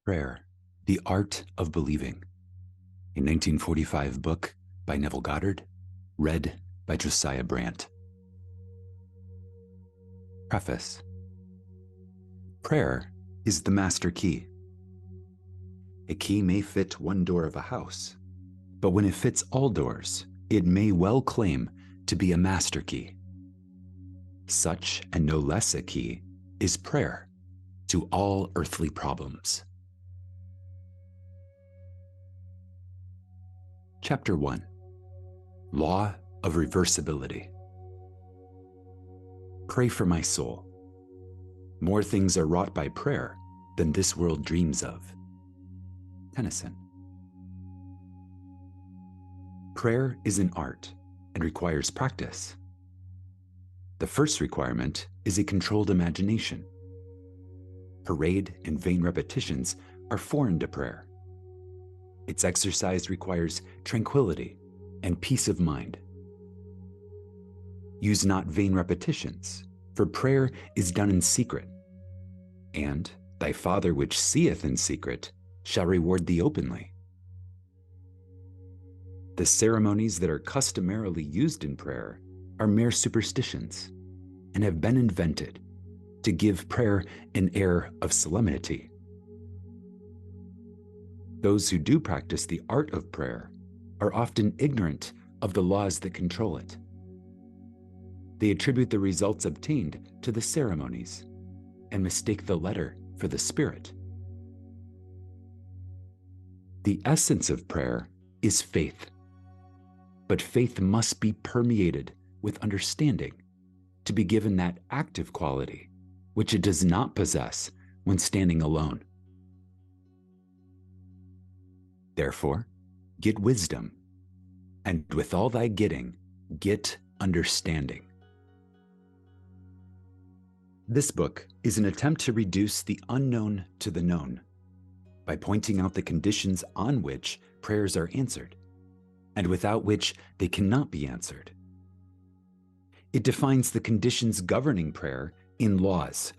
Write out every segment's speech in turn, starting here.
Prayer, The Art of Believing, a 1945 book by Neville Goddard, read by Josiah Brandt. Preface. Prayer is the master key. A key may fit one door of a house, but when it fits all doors, it may well claim to be a master key. Such, and no less a key, is prayer to all earthly problems. Chapter 1. Law of Reversibility. Pray for my soul. More things are wrought by prayer than this world dreams of. Tennyson. Prayer is an art and requires practice. The first requirement is a controlled imagination. Parade and vain repetitions are foreign to prayer. Its exercise requires tranquility and peace of mind. Use not vain repetitions, for prayer is done in secret. And thy Father which seeth in secret shall reward thee openly. The ceremonies that are customarily used in prayer are mere superstitions and have been invented to give prayer an air of solemnity. Those who do practice the art of prayer are often ignorant of the laws that control it. They attribute the results obtained to the ceremonies and mistake the letter for the spirit. The essence of prayer is faith, but faith must be permeated with understanding to be given that active quality which it does not possess when standing alone. Therefore, get wisdom, and with all thy getting, get understanding. This book is an attempt to reduce the unknown to the known by pointing out the conditions on which prayers are answered, and without which they cannot be answered. It defines the conditions governing prayer in laws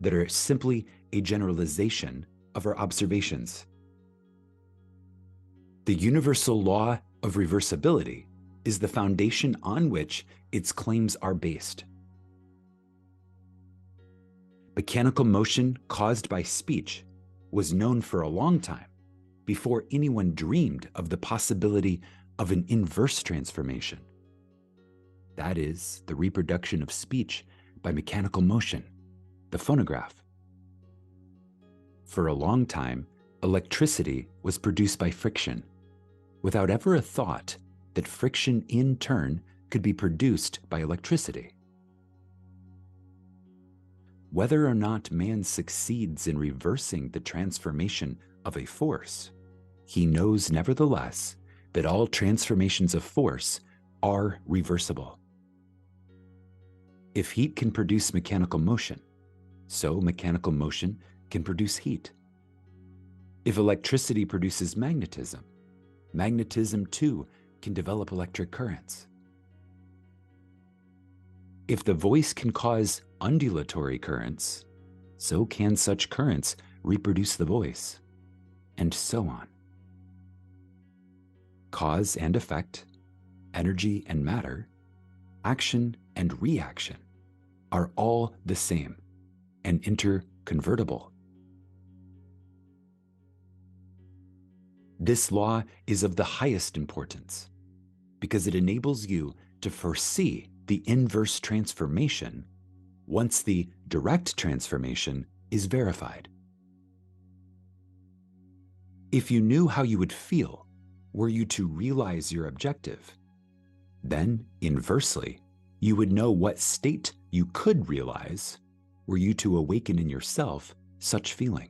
that are simply a generalization of our observations. The universal law of reversibility is the foundation on which its claims are based. Mechanical motion caused by speech was known for a long time before anyone dreamed of the possibility of an inverse transformation. That is, the reproduction of speech by mechanical motion, the phonograph. For a long time, electricity was produced by friction, without ever a thought that friction in turn could be produced by electricity. Whether or not man succeeds in reversing the transformation of a force, he knows nevertheless that all transformations of force are reversible. If heat can produce mechanical motion, so mechanical motion can produce heat. If electricity produces magnetism, magnetism too can develop electric currents. If the voice can cause undulatory currents, so can such currents reproduce the voice, and so on. Cause and effect, energy and matter, action and reaction are all the same and interconvertible. This law is of the highest importance because it enables you to foresee the inverse transformation once the direct transformation is verified. If you knew how you would feel were you to realize your objective, then inversely, you would know what state you could realize were you to awaken in yourself such feeling.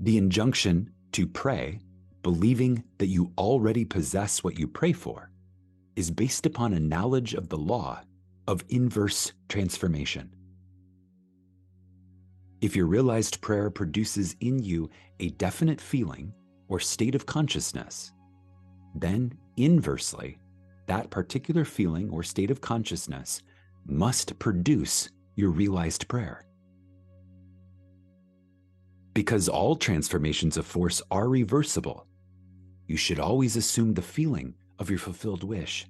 The injunction to pray, believing that you already possess what you pray for, is based upon a knowledge of the law of inverse transformation. If your realized prayer produces in you a definite feeling or state of consciousness, then inversely, that particular feeling or state of consciousness must produce your realized prayer. Because all transformations of force are reversible, you should always assume the feeling of your fulfilled wish.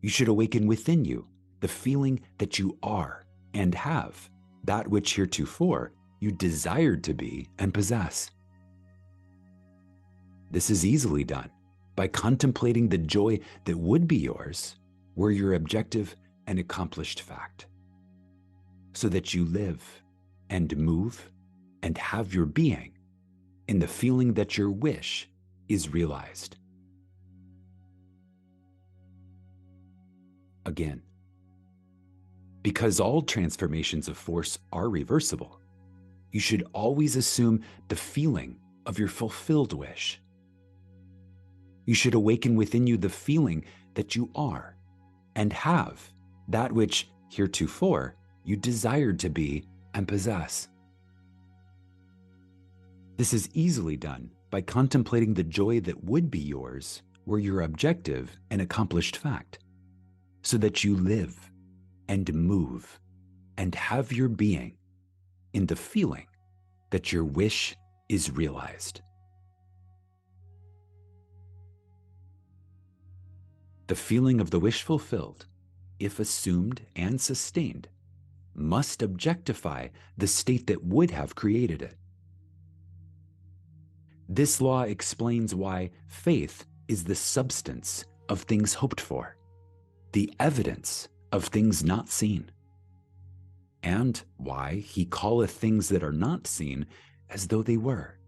You should awaken within you the feeling that you are and have that which heretofore you desired to be and possess. This is easily done by contemplating the joy that would be yours were your objective and accomplished fact, so that you live and move and have your being in the feeling that your wish is realized. Again, because all transformations of force are reversible, you should always assume the feeling of your fulfilled wish. You should awaken within you the feeling that you are and have that which heretofore you desired to be and possess. This is easily done by contemplating the joy that would be yours were your objective and accomplished fact, so that you live and move and have your being in the feeling that your wish is realized. The feeling of the wish fulfilled, if assumed and sustained, must objectify the state that would have created it. This law explains why faith is the substance of things hoped for, the evidence of things not seen, and why he calleth things that are not seen as though they were,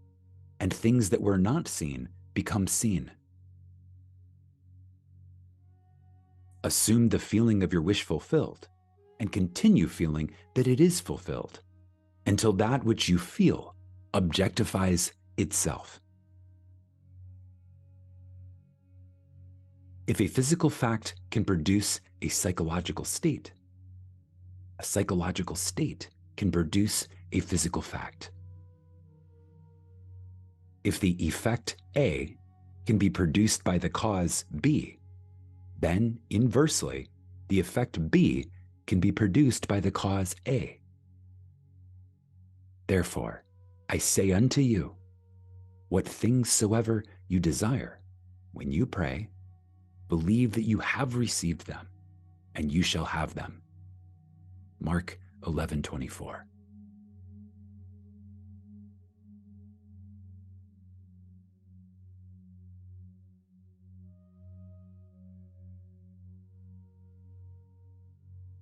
and things that were not seen become seen. Assume the feeling of your wish fulfilled, and continue feeling that it is fulfilled, until that which you feel objectifies itself. If a physical fact can produce a psychological state can produce a physical fact. If the effect A can be produced by the cause B, then inversely, the effect B can be produced by the cause A. Therefore, I say unto you, what things soever you desire, when you pray, believe that you have received them, and you shall have them. Mark 11:24.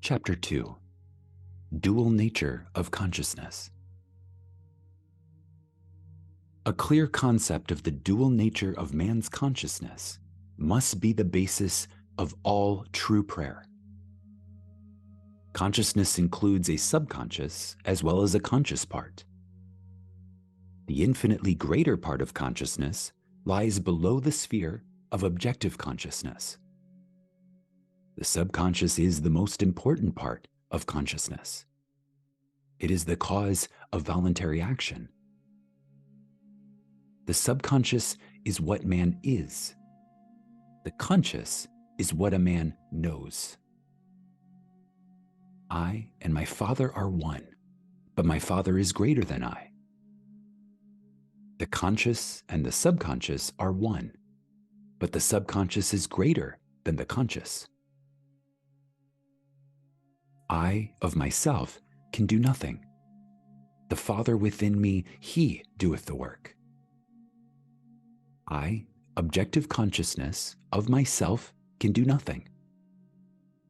Chapter 2. Dual Nature of Consciousness. A clear concept of the dual nature of man's consciousness must be the basis of all true prayer. Consciousness includes a subconscious as well as a conscious part. The infinitely greater part of consciousness lies below the sphere of objective consciousness. The subconscious is the most important part of consciousness. It is the cause of voluntary action. The subconscious is what man is. The conscious is what a man knows. I and my Father are one, but my Father is greater than I. The conscious and the subconscious are one, but the subconscious is greater than the conscious. I of myself can do nothing. The Father within me, he doeth the work. I, objective consciousness of myself, can do nothing.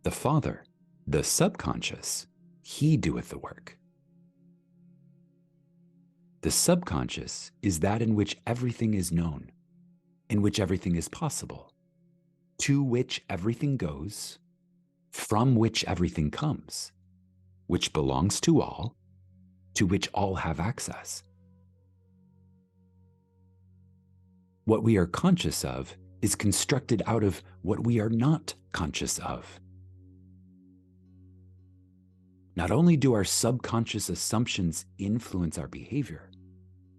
The Father, the subconscious, he doeth the work. The subconscious is that in which everything is known, in which everything is possible, to which everything goes, from which everything comes, which belongs to all, to which all have access. What we are conscious of is constructed out of what we are not conscious of. Not only do our subconscious assumptions influence our behavior,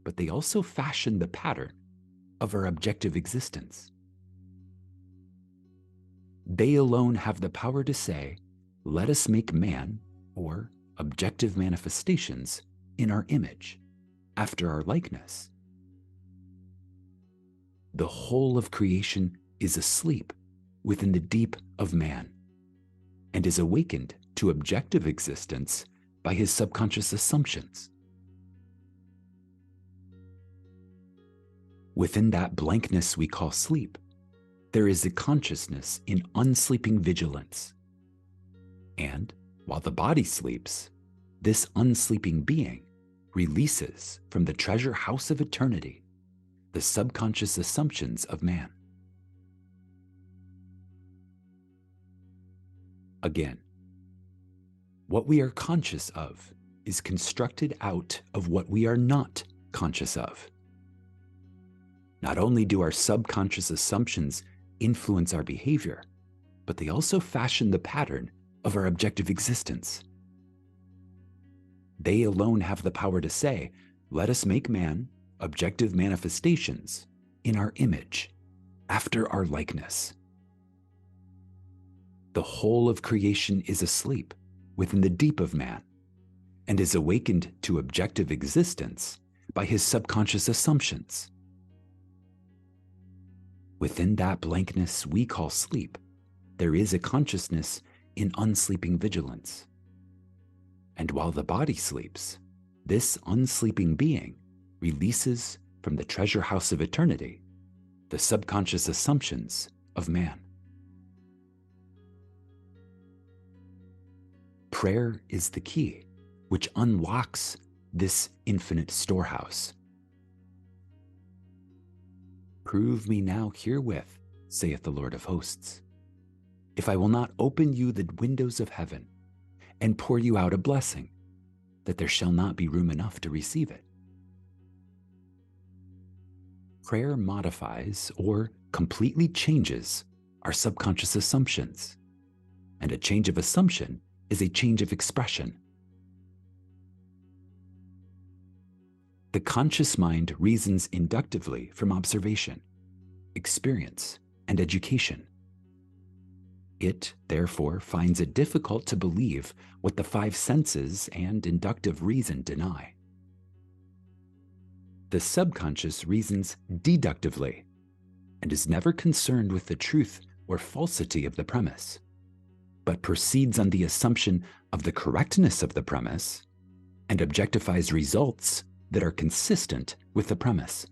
but they also fashion the pattern of our objective existence. They alone have the power to say, let us make man, or objective manifestations, in our image, after our likeness. The whole of creation is asleep within the deep of man and is awakened to objective existence by his subconscious assumptions. Within that blankness we call sleep, there is a consciousness in unsleeping vigilance. And while the body sleeps, this unsleeping being releases from the treasure house of eternity the subconscious assumptions of man. Again, what we are conscious of is constructed out of what we are not conscious of. Not only do our subconscious assumptions influence our behavior, but they also fashion the pattern of our objective existence. They alone have the power to say, "Let us make man objective manifestations in our image, after our likeness." The whole of creation is asleep within the deep of man and is awakened to objective existence by his subconscious assumptions. Within that blankness we call sleep, there is a consciousness in unsleeping vigilance. And while the body sleeps, this unsleeping being releases from the treasure house of eternity the subconscious assumptions of man. Prayer is the key which unlocks this infinite storehouse. "Prove me now herewith, saith the Lord of hosts, if I will not open you the windows of heaven and pour you out a blessing, that there shall not be room enough to receive it." Prayer modifies or completely changes our subconscious assumptions, and a change of assumption is a change of expression. The conscious mind reasons inductively from observation, experience, and education. It, therefore, finds it difficult to believe what the five senses and inductive reason deny. The subconscious reasons deductively and is never concerned with the truth or falsity of the premise, but proceeds on the assumption of the correctness of the premise and objectifies results that are consistent with the premise.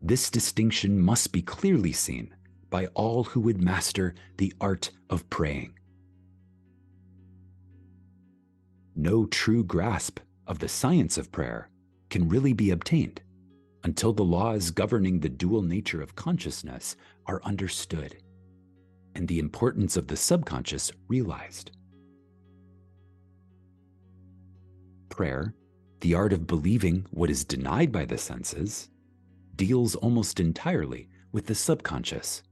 This distinction must be clearly seen by all who would master the art of praying. No true grasp of the science of prayer can really be obtained until the laws governing the dual nature of consciousness are understood and the importance of the subconscious realized. Prayer, the art of believing what is denied by the senses, deals almost entirely with the subconscious.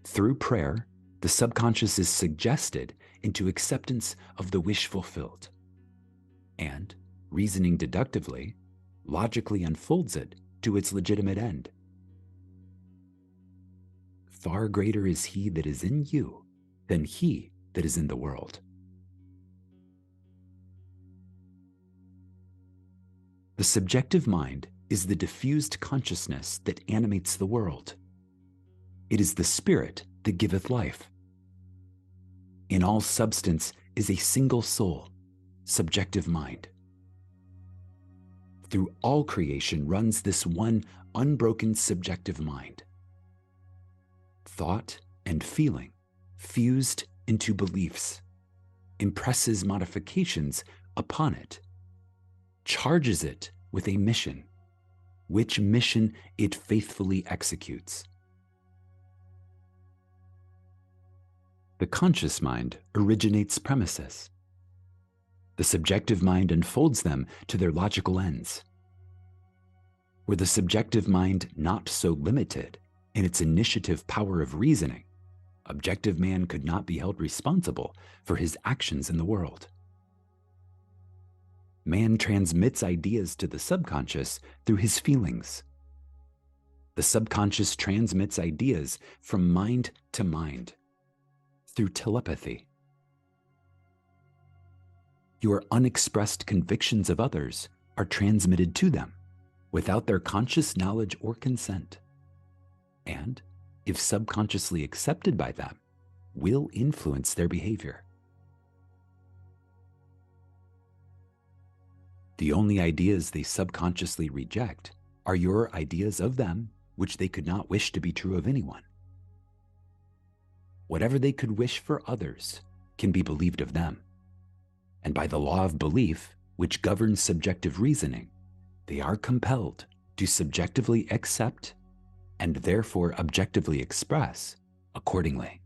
Through prayer, the subconscious is suggested into acceptance of the wish fulfilled, and, reasoning deductively, logically unfolds it to its legitimate end. Far greater is he that is in you than he that is in the world. The subjective mind is the diffused consciousness that animates the world. It is the spirit that giveth life. In all substance is a single soul, subjective mind. Through all creation runs this one unbroken subjective mind. Thought and feeling, fused into beliefs, impresses modifications upon it, charges it with a mission, which mission it faithfully executes. The conscious mind originates premises. The subjective mind unfolds them to their logical ends. Were the subjective mind not so limited in its initiative power of reasoning, objective man could not be held responsible for his actions in the world. Man transmits ideas to the subconscious through his feelings. The subconscious transmits ideas from mind to mind through telepathy. Your unexpressed convictions of others are transmitted to them without their conscious knowledge or consent, and, if subconsciously accepted by them, will influence their behavior. The only ideas they subconsciously reject are your ideas of them, which they could not wish to be true of anyone. Whatever they could wish for others can be believed of them. And by the law of belief, which governs subjective reasoning, they are compelled to subjectively accept and therefore objectively express accordingly.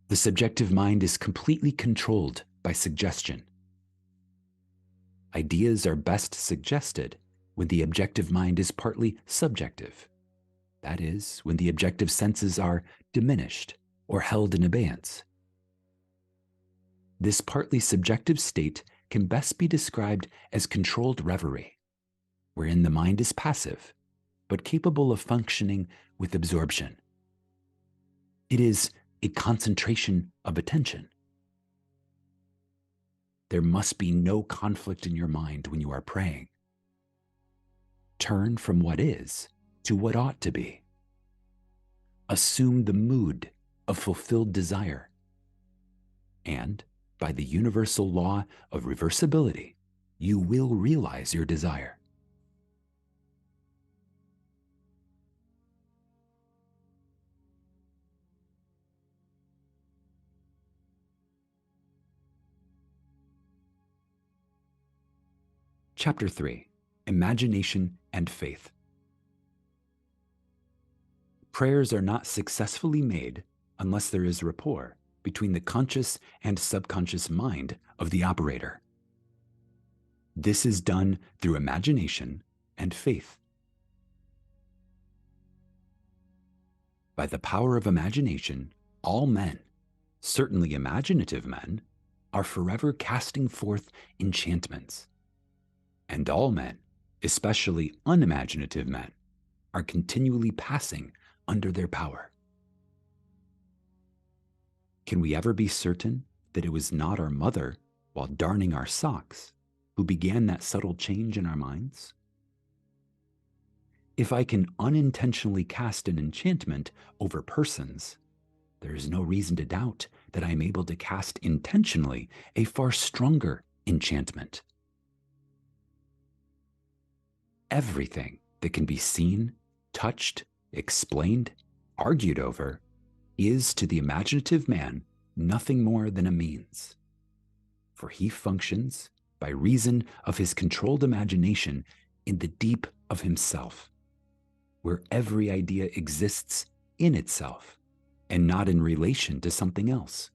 The subjective mind is completely controlled by suggestion. Ideas are best suggested when the objective mind is partly subjective. That is, when the objective senses are diminished or held in abeyance. This partly subjective state can best be described as controlled reverie, wherein the mind is passive, but capable of functioning with absorption. It is a concentration of attention. There must be no conflict in your mind when you are praying. Turn from what is to what ought to be. Assume the mood of fulfilled desire. And, by the universal law of reversibility, you will realize your desire. Chapter 3: Imagination and Faith. Prayers are not successfully made unless there is rapport between the conscious and subconscious mind of the operator. This is done through imagination and faith. By the power of imagination, all men, certainly imaginative men, are forever casting forth enchantments. And all men, especially unimaginative men, are continually passing under their power. Can we ever be certain that it was not our mother, while darning our socks, who began that subtle change in our minds? If I can unintentionally cast an enchantment over persons, there is no reason to doubt that I am able to cast intentionally a far stronger enchantment. Everything that can be seen, touched, explained, argued over, is to the imaginative man nothing more than a means. For he functions by reason of his controlled imagination in the deep of himself, where every idea exists in itself and not in relation to something else.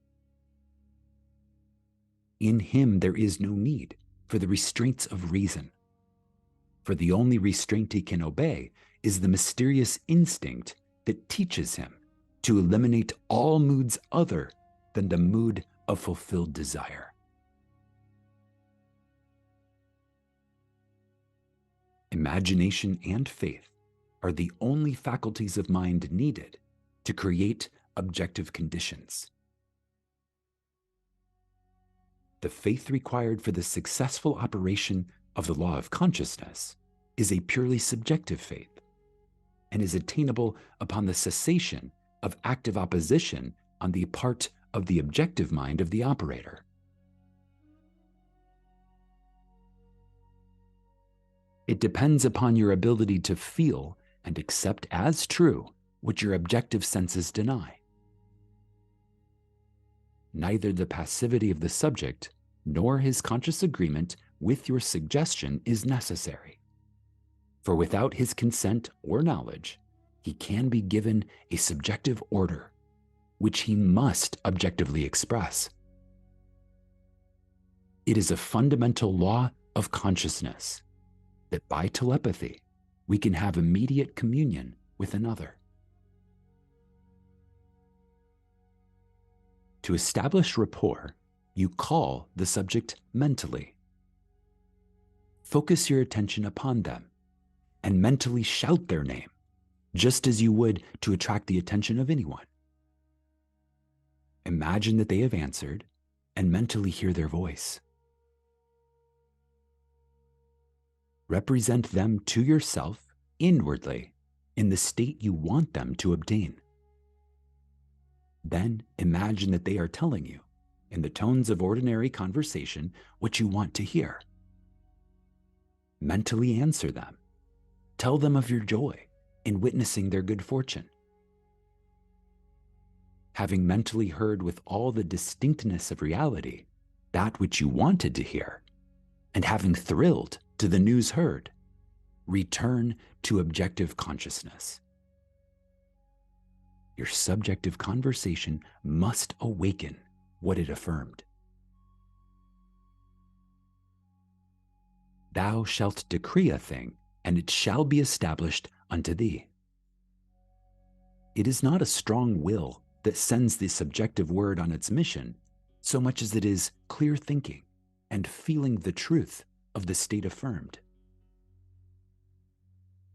In him there is no need for the restraints of reason, for the only restraint he can obey is the mysterious instinct that teaches him to eliminate all moods other than the mood of fulfilled desire. Imagination and faith are the only faculties of mind needed to create objective conditions. The faith required for the successful operation of the law of consciousness is a purely subjective faith, and is attainable upon the cessation of active opposition on the part of the objective mind of the operator. It depends upon your ability to feel and accept as true what your objective senses deny. Neither the passivity of the subject nor his conscious agreement with your suggestion is necessary. For without his consent or knowledge, he can be given a subjective order, which he must objectively express. It is a fundamental law of consciousness that by telepathy, we can have immediate communion with another. To establish rapport, you call the subject mentally. Focus your attention upon them and mentally shout their name, just as you would to attract the attention of anyone. Imagine that they have answered and mentally hear their voice. Represent them to yourself inwardly in the state you want them to obtain. Then imagine that they are telling you, in the tones of ordinary conversation, what you want to hear. Mentally answer them. Tell them of your joy in witnessing their good fortune. Having mentally heard with all the distinctness of reality that which you wanted to hear, and having thrilled to the news heard, return to objective consciousness. Your subjective conversation must awaken what it affirmed. Thou shalt decree a thing, and it shall be established unto thee. It is not a strong will that sends the subjective word on its mission, so much as it is clear thinking and feeling the truth of the state affirmed.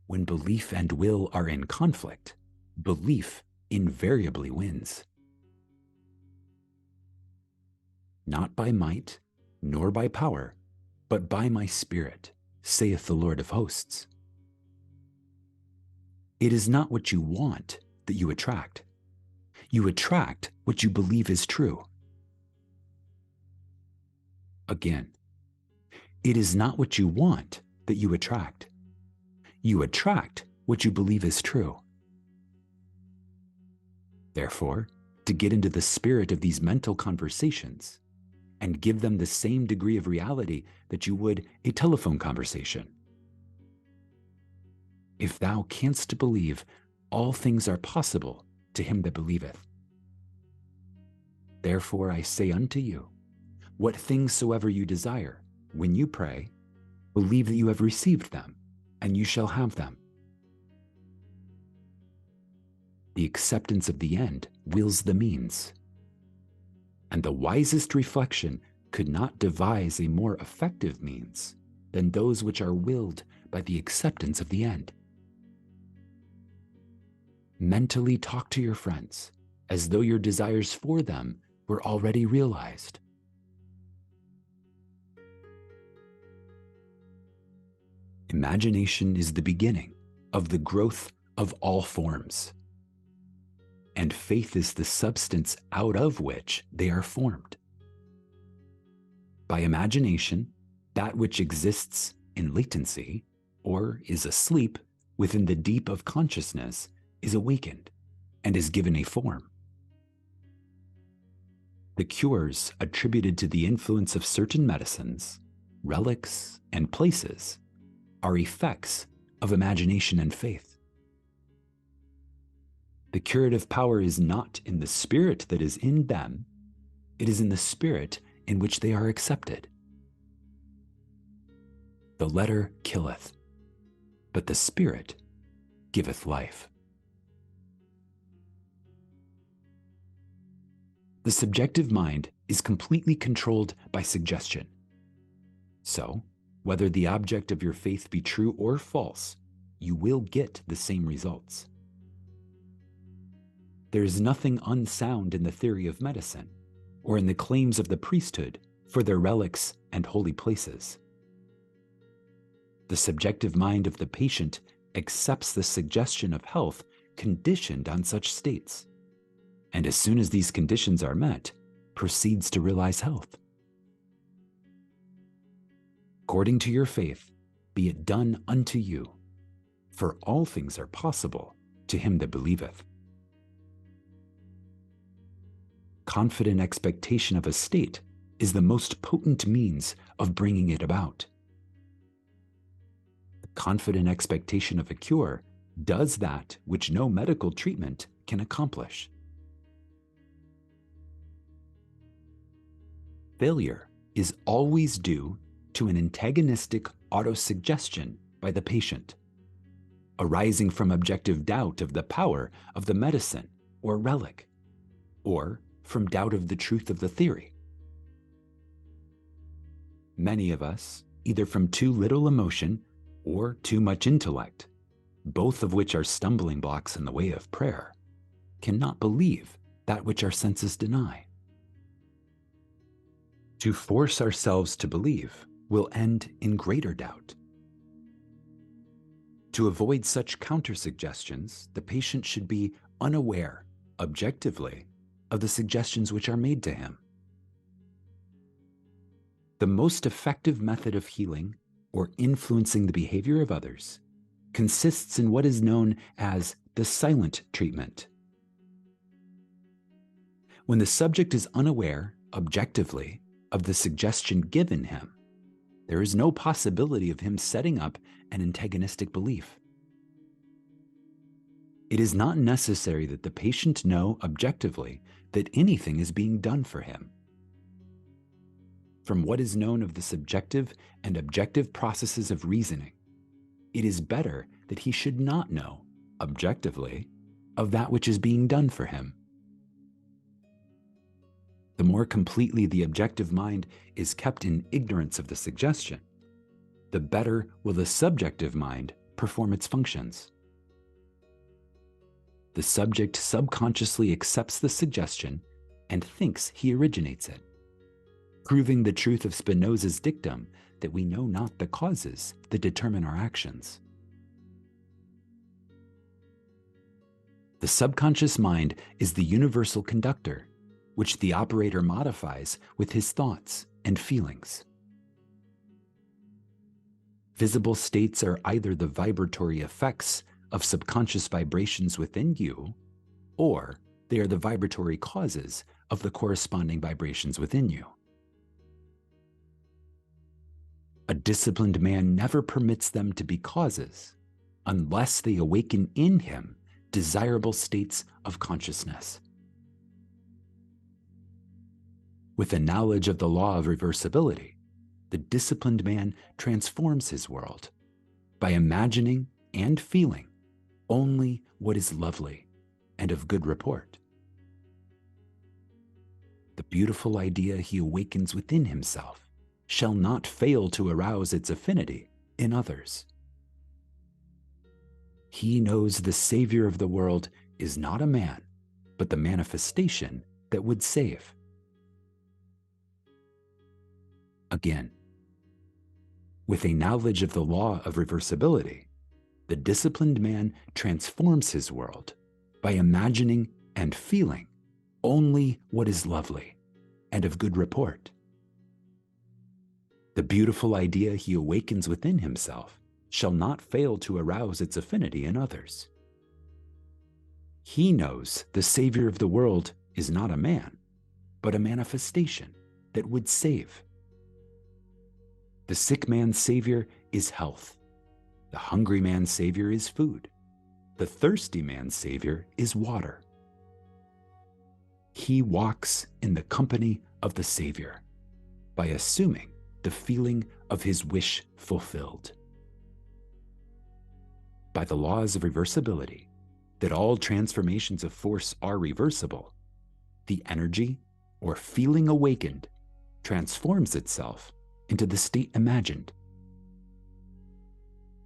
When belief and will are in conflict, belief invariably wins. Not by might, nor by power, but by my Spirit, saith the Lord of hosts. It is not what you want that you attract. You attract what you believe is true. Again, it is not what you want that you attract. You attract what you believe is true. Therefore, to get into the spirit of these mental conversations and give them the same degree of reality that you would a telephone conversation. If thou canst believe, all things are possible to him that believeth. Therefore I say unto you, what things soever you desire, when you pray, believe that you have received them, and you shall have them. The acceptance of the end wills the means, and the wisest reflection could not devise a more effective means than those which are willed by the acceptance of the end. Mentally talk to your friends as though your desires for them were already realized. Imagination is the beginning of the growth of all forms, and faith is the substance out of which they are formed. By imagination, that which exists in latency or is asleep within the deep of consciousness is awakened and is given a form. The cures attributed to the influence of certain medicines, relics, and places are effects of imagination and faith. The curative power is not in the spirit that is in them, it is in the spirit in which they are accepted. The letter killeth, but the spirit giveth life. The subjective mind is completely controlled by suggestion. So, whether the object of your faith be true or false, you will get the same results. There is nothing unsound in the theory of medicine, or in the claims of the priesthood for their relics and holy places. The subjective mind of the patient accepts the suggestion of health conditioned on such states, and as soon as these conditions are met, proceeds to realize health. According to your faith, be it done unto you, for all things are possible to him that believeth. Confident expectation of a state is the most potent means of bringing it about. The confident expectation of a cure does that which no medical treatment can accomplish. Failure is always due to an antagonistic autosuggestion by the patient, arising from objective doubt of the power of the medicine or relic, or from doubt of the truth of the theory. Many of us, either from too little emotion or too much intellect, both of which are stumbling blocks in the way of prayer, cannot believe that which our senses deny. To force ourselves to believe will end in greater doubt. To avoid such counter-suggestions, the patient should be unaware, objectively, of the suggestions which are made to him. The most effective method of healing or influencing the behavior of others consists in what is known as the silent treatment. When the subject is unaware, objectively, of the suggestion given him, there is no possibility of him setting up an antagonistic belief. It is not necessary that the patient know objectively that anything is being done for him. From what is known of the subjective and objective processes of reasoning, it is better that he should not know, objectively, of that which is being done for him. The more completely the objective mind is kept in ignorance of the suggestion, the better will the subjective mind perform its functions. The subject subconsciously accepts the suggestion and thinks he originates it, proving the truth of Spinoza's dictum that we know not the causes that determine our actions. The subconscious mind is the universal conductor, which the operator modifies with his thoughts and feelings. Visible states are either the vibratory effects of subconscious vibrations within you, or they are the vibratory causes of the corresponding vibrations within you. A disciplined man never permits them to be causes unless they awaken in him desirable states of consciousness. With a knowledge of the law of reversibility, the disciplined man transforms his world by imagining and feeling only what is lovely and of good report. The beautiful idea he awakens within himself shall not fail to arouse its affinity in others. He knows the Savior of the world is not a man, but the manifestation that would save. Again, with a knowledge of the law of reversibility, the disciplined man transforms his world by imagining and feeling only what is lovely and of good report. The beautiful idea he awakens within himself shall not fail to arouse its affinity in others. He knows the Savior of the world is not a man, but a manifestation that would save. The sick man's Savior is health. The hungry man's Savior is food. The thirsty man's Savior is water. He walks in the company of the Savior by assuming the feeling of his wish fulfilled. By the laws of reversibility, that all transformations of force are reversible, the energy or feeling awakened transforms itself into the state imagined.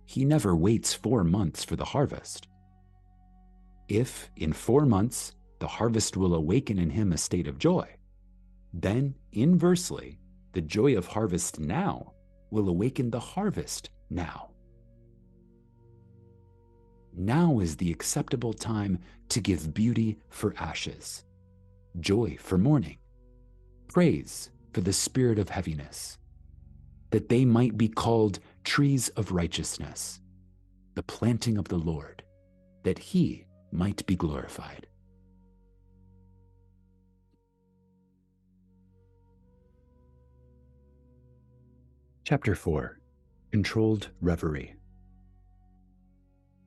He never waits 4 months for the harvest. If in 4 months the harvest will awaken in him a state of joy, then inversely, the joy of harvest now will awaken the harvest now. Now is the acceptable time to give beauty for ashes, joy for mourning, praise for the spirit of heaviness, that they might be called trees of righteousness, the planting of the Lord, that he might be glorified. Chapter 4. Controlled Reverie.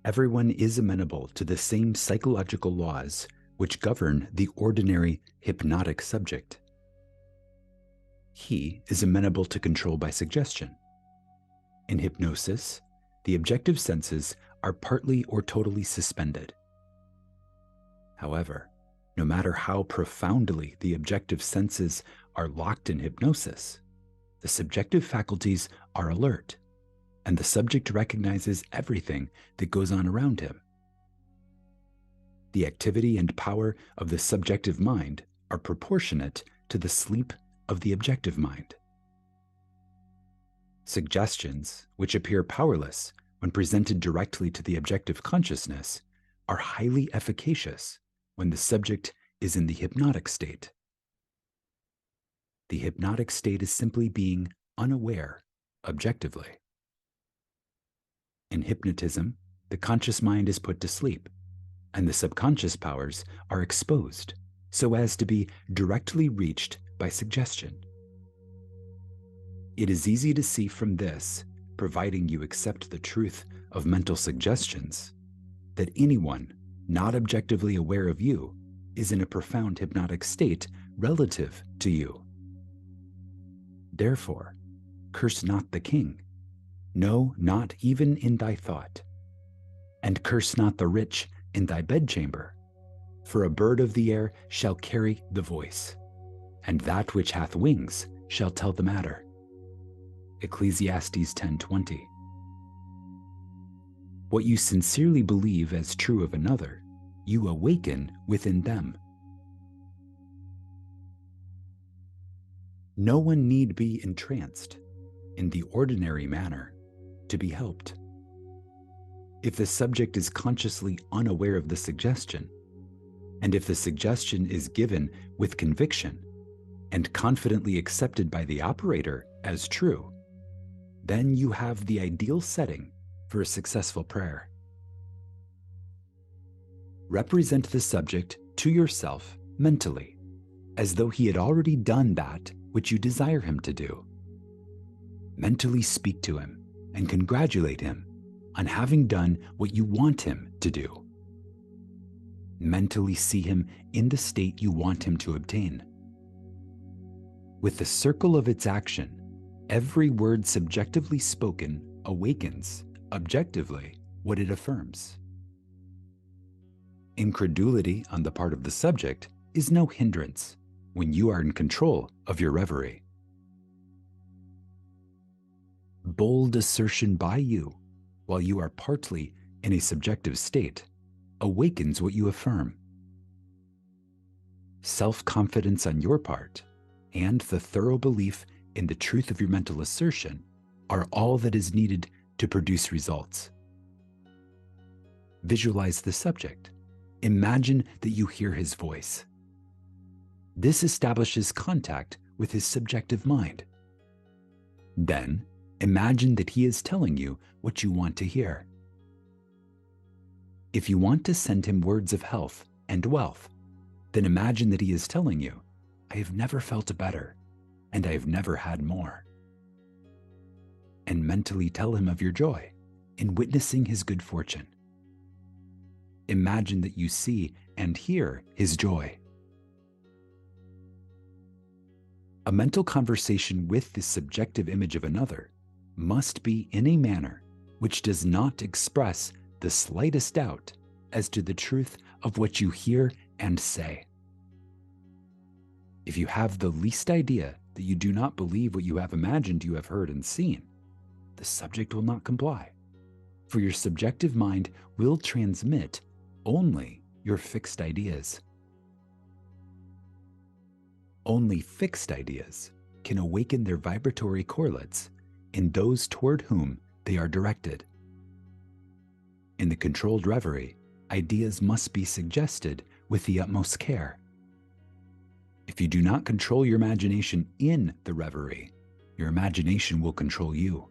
Everyone is amenable to the same psychological laws which govern the ordinary hypnotic subject. He is amenable to control by suggestion. In hypnosis, the objective senses are partly or totally suspended. However, no matter how profoundly the objective senses are locked in hypnosis, the subjective faculties are alert, and the subject recognizes everything that goes on around him. The activity and power of the subjective mind are proportionate to the sleep of the objective mind. Suggestions, which appear powerless when presented directly to the objective consciousness, are highly efficacious when the subject is in the hypnotic state. The hypnotic state is simply being unaware objectively. In hypnotism, the conscious mind is put to sleep, and the subconscious powers are exposed so as to be directly reached by suggestion. It is easy to see from this, providing you accept the truth of mental suggestions, that anyone not objectively aware of you is in a profound hypnotic state relative to you. Therefore, curse not the king, no, not even in thy thought, and curse not the rich in thy bedchamber, for a bird of the air shall carry the voice, and that which hath wings shall tell the matter. Ecclesiastes 10:20. What you sincerely believe as true of another, you awaken within them. No one need be entranced in the ordinary manner to be helped. If the subject is consciously unaware of the suggestion, and if the suggestion is given with conviction and confidently accepted by the operator as true, then you have the ideal setting for a successful prayer. Represent the subject to yourself mentally, as though he had already done that which you desire him to do. Mentally speak to him and congratulate him on having done what you want him to do. Mentally see him in the state you want him to obtain. With the circle of its action, every word subjectively spoken awakens, objectively, what it affirms. Incredulity on the part of the subject is no hindrance when you are in control of your reverie. Bold assertion by you, while you are partly in a subjective state, awakens what you affirm. Self-confidence on your part and the thorough belief in the truth of your mental assertion are all that is needed to produce results. Visualize the subject. Imagine that you hear his voice. This establishes contact with his subjective mind. Then, imagine that he is telling you what you want to hear. If you want to send him words of health and wealth, then imagine that he is telling you, I have never felt better, and I have never had more. And mentally tell him of your joy in witnessing his good fortune. Imagine that you see and hear his joy. A mental conversation with the subjective image of another must be in a manner which does not express the slightest doubt as to the truth of what you hear and say. If you have the least idea that you do not believe what you have imagined you have heard and seen, the subject will not comply, for your subjective mind will transmit only your fixed ideas. Only fixed ideas can awaken their vibratory correlates in those toward whom they are directed. In the controlled reverie, ideas must be suggested with the utmost care. If you do not control your imagination in the reverie, your imagination will control you.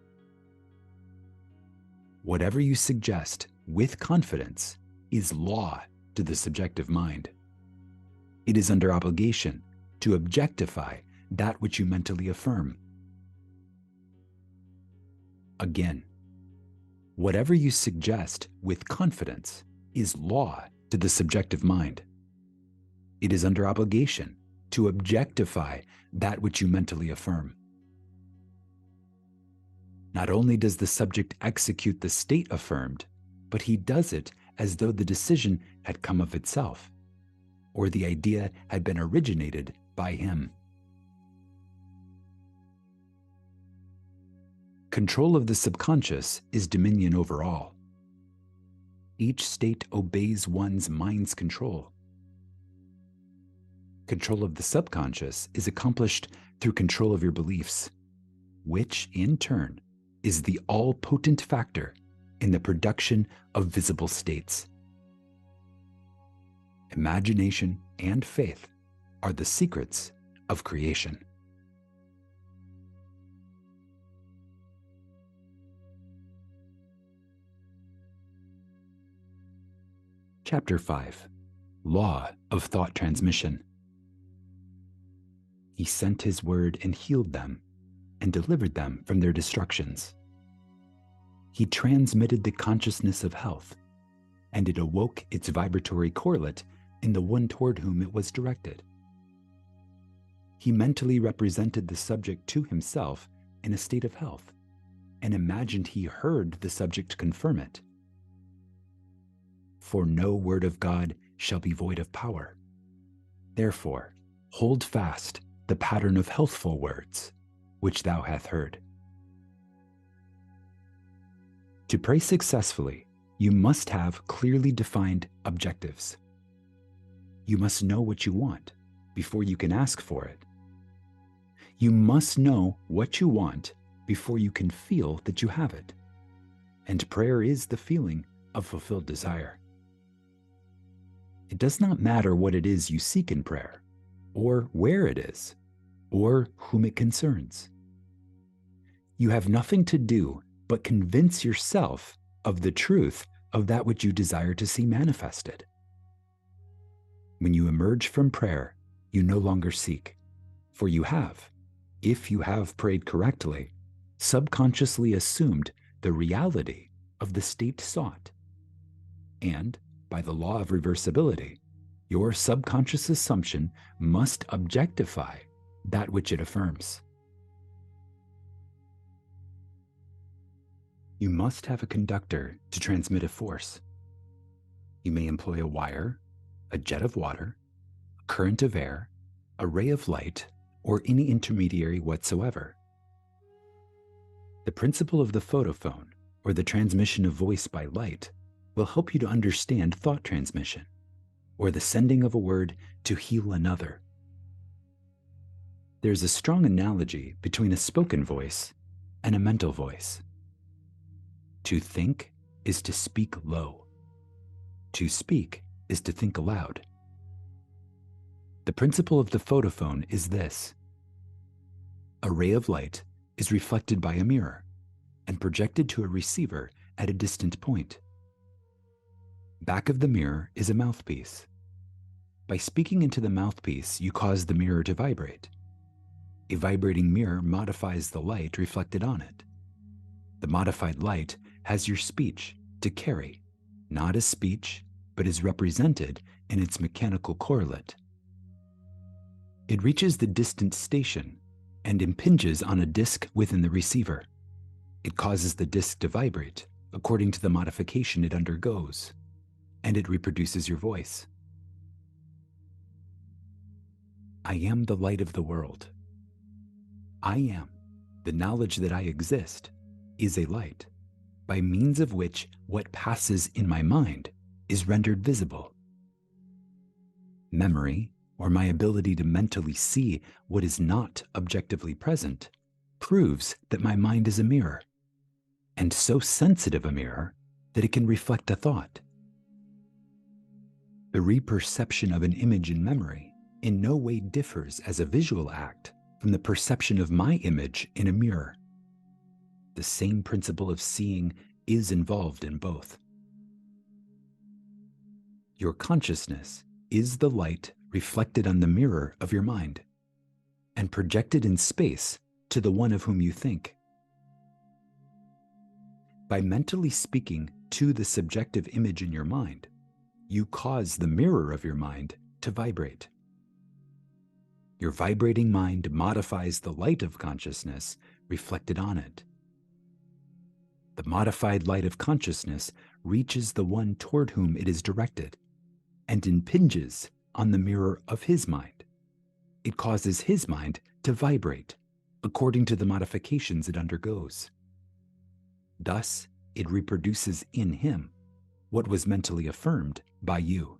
Whatever you suggest with confidence is law to the subjective mind. It is under obligation to objectify that which you mentally affirm. Again, whatever you suggest with confidence is law to the subjective mind. It is under obligation to objectify that which you mentally affirm. Not only does the subject execute the state affirmed, but he does it as though the decision had come of itself, or the idea had been originated by him. Control of the subconscious is dominion over all. Each state obeys one's mind's control. Control of the subconscious is accomplished through control of your beliefs, which, in turn, is the all-potent factor in the production of visible states. Imagination and faith are the secrets of creation. Chapter 5. Law of Thought Transmission. He sent his word and healed them, and delivered them from their destructions. He transmitted the consciousness of health, and it awoke its vibratory correlate in the one toward whom it was directed. He mentally represented the subject to himself in a state of health, and imagined he heard the subject confirm it. For no word of God shall be void of power. Therefore, hold fast the pattern of healthful words, which thou hast heard. To pray successfully, you must have clearly defined objectives. You must know what you want before you can ask for it. You must know what you want before you can feel that you have it. And prayer is the feeling of fulfilled desire. It does not matter what it is you seek in prayer, or where it is, or whom it concerns. You have nothing to do but convince yourself of the truth of that which you desire to see manifested. When you emerge from prayer, you no longer seek, for you have, if you have prayed correctly, subconsciously assumed the reality of the state sought. And, by the law of reversibility, your subconscious assumption must objectify that which it affirms. You must have a conductor to transmit a force. You may employ a wire, a jet of water, a current of air, a ray of light, or any intermediary whatsoever. The principle of the photophone, or the transmission of voice by light, will help you to understand thought transmission, or the sending of a word to heal another. There's a strong analogy between a spoken voice and a mental voice. To think is to speak low. To speak is to think aloud. The principle of the photophone is this. A ray of light is reflected by a mirror and projected to a receiver at a distant point. Back of the mirror is a mouthpiece. By speaking into the mouthpiece, you cause the mirror to vibrate. A vibrating mirror modifies the light reflected on it. The modified light has your speech to carry, not as speech, but is represented in its mechanical correlate. It reaches the distant station and impinges on a disc within the receiver. It causes the disc to vibrate according to the modification it undergoes, and it reproduces your voice. I am the light of the world. I am, the knowledge that I exist, is a light, by means of which what passes in my mind is rendered visible. Memory, or my ability to mentally see what is not objectively present, proves that my mind is a mirror, and so sensitive a mirror that it can reflect a thought. The reperception of an image in memory in no way differs as a visual act from the perception of my image in a mirror. The same principle of seeing is involved in both. Your consciousness is the light reflected on the mirror of your mind and projected in space to the one of whom you think. By mentally speaking to the subjective image in your mind, you cause the mirror of your mind to vibrate. Your vibrating mind modifies the light of consciousness reflected on it. The modified light of consciousness reaches the one toward whom it is directed and impinges on the mirror of his mind. It causes his mind to vibrate according to the modifications it undergoes. Thus, it reproduces in him what was mentally affirmed by you.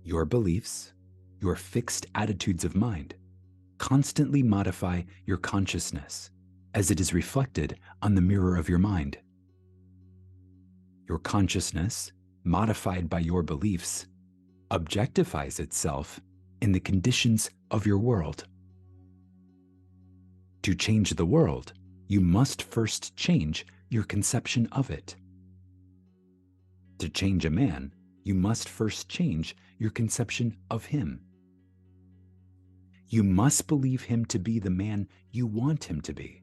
Your beliefs, your fixed attitudes of mind, constantly modify your consciousness as it is reflected on the mirror of your mind. Your consciousness, modified by your beliefs, objectifies itself in the conditions of your world. To change the world, you must first change your conception of it. To change a man, you must first change your conception of him. You must believe him to be the man you want him to be,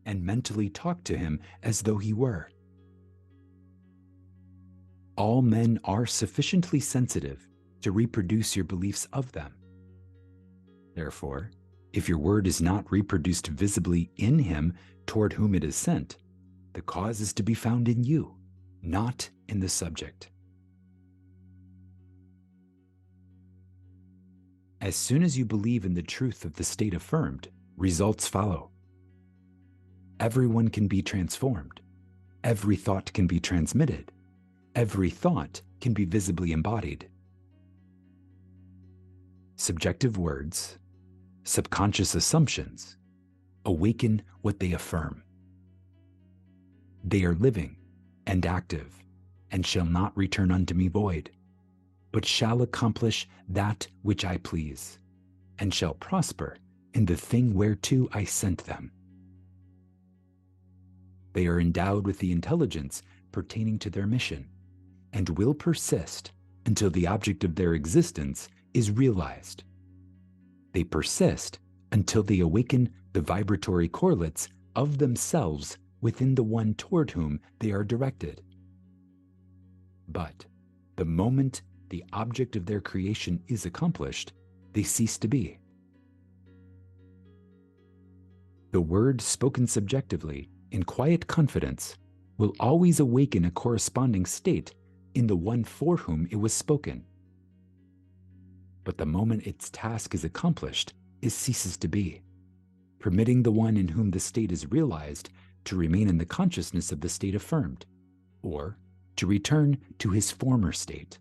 and mentally talk to him as though he were. All men are sufficiently sensitive to reproduce your beliefs of them. Therefore, if your word is not reproduced visibly in him toward whom it is sent, the cause is to be found in you, not in the subject. As soon as you believe in the truth of the state affirmed, results follow. Everyone can be transformed. Every thought can be transmitted. Every thought can be visibly embodied. Subjective words, subconscious assumptions, awaken what they affirm. They are living and active, and shall not return unto me void, but shall accomplish that which I please, and shall prosper in the thing whereto I sent them. They are endowed with the intelligence pertaining to their mission, and will persist until the object of their existence is realized. They persist until they awaken the vibratory correlates of themselves within the one toward whom they are directed. But the moment the object of their creation is accomplished, they cease to be. The word spoken subjectively in quiet confidence will always awaken a corresponding state in the one for whom it was spoken. But the moment its task is accomplished, it ceases to be, permitting the one in whom the state is realized to remain in the consciousness of the state affirmed, or to return to his former state.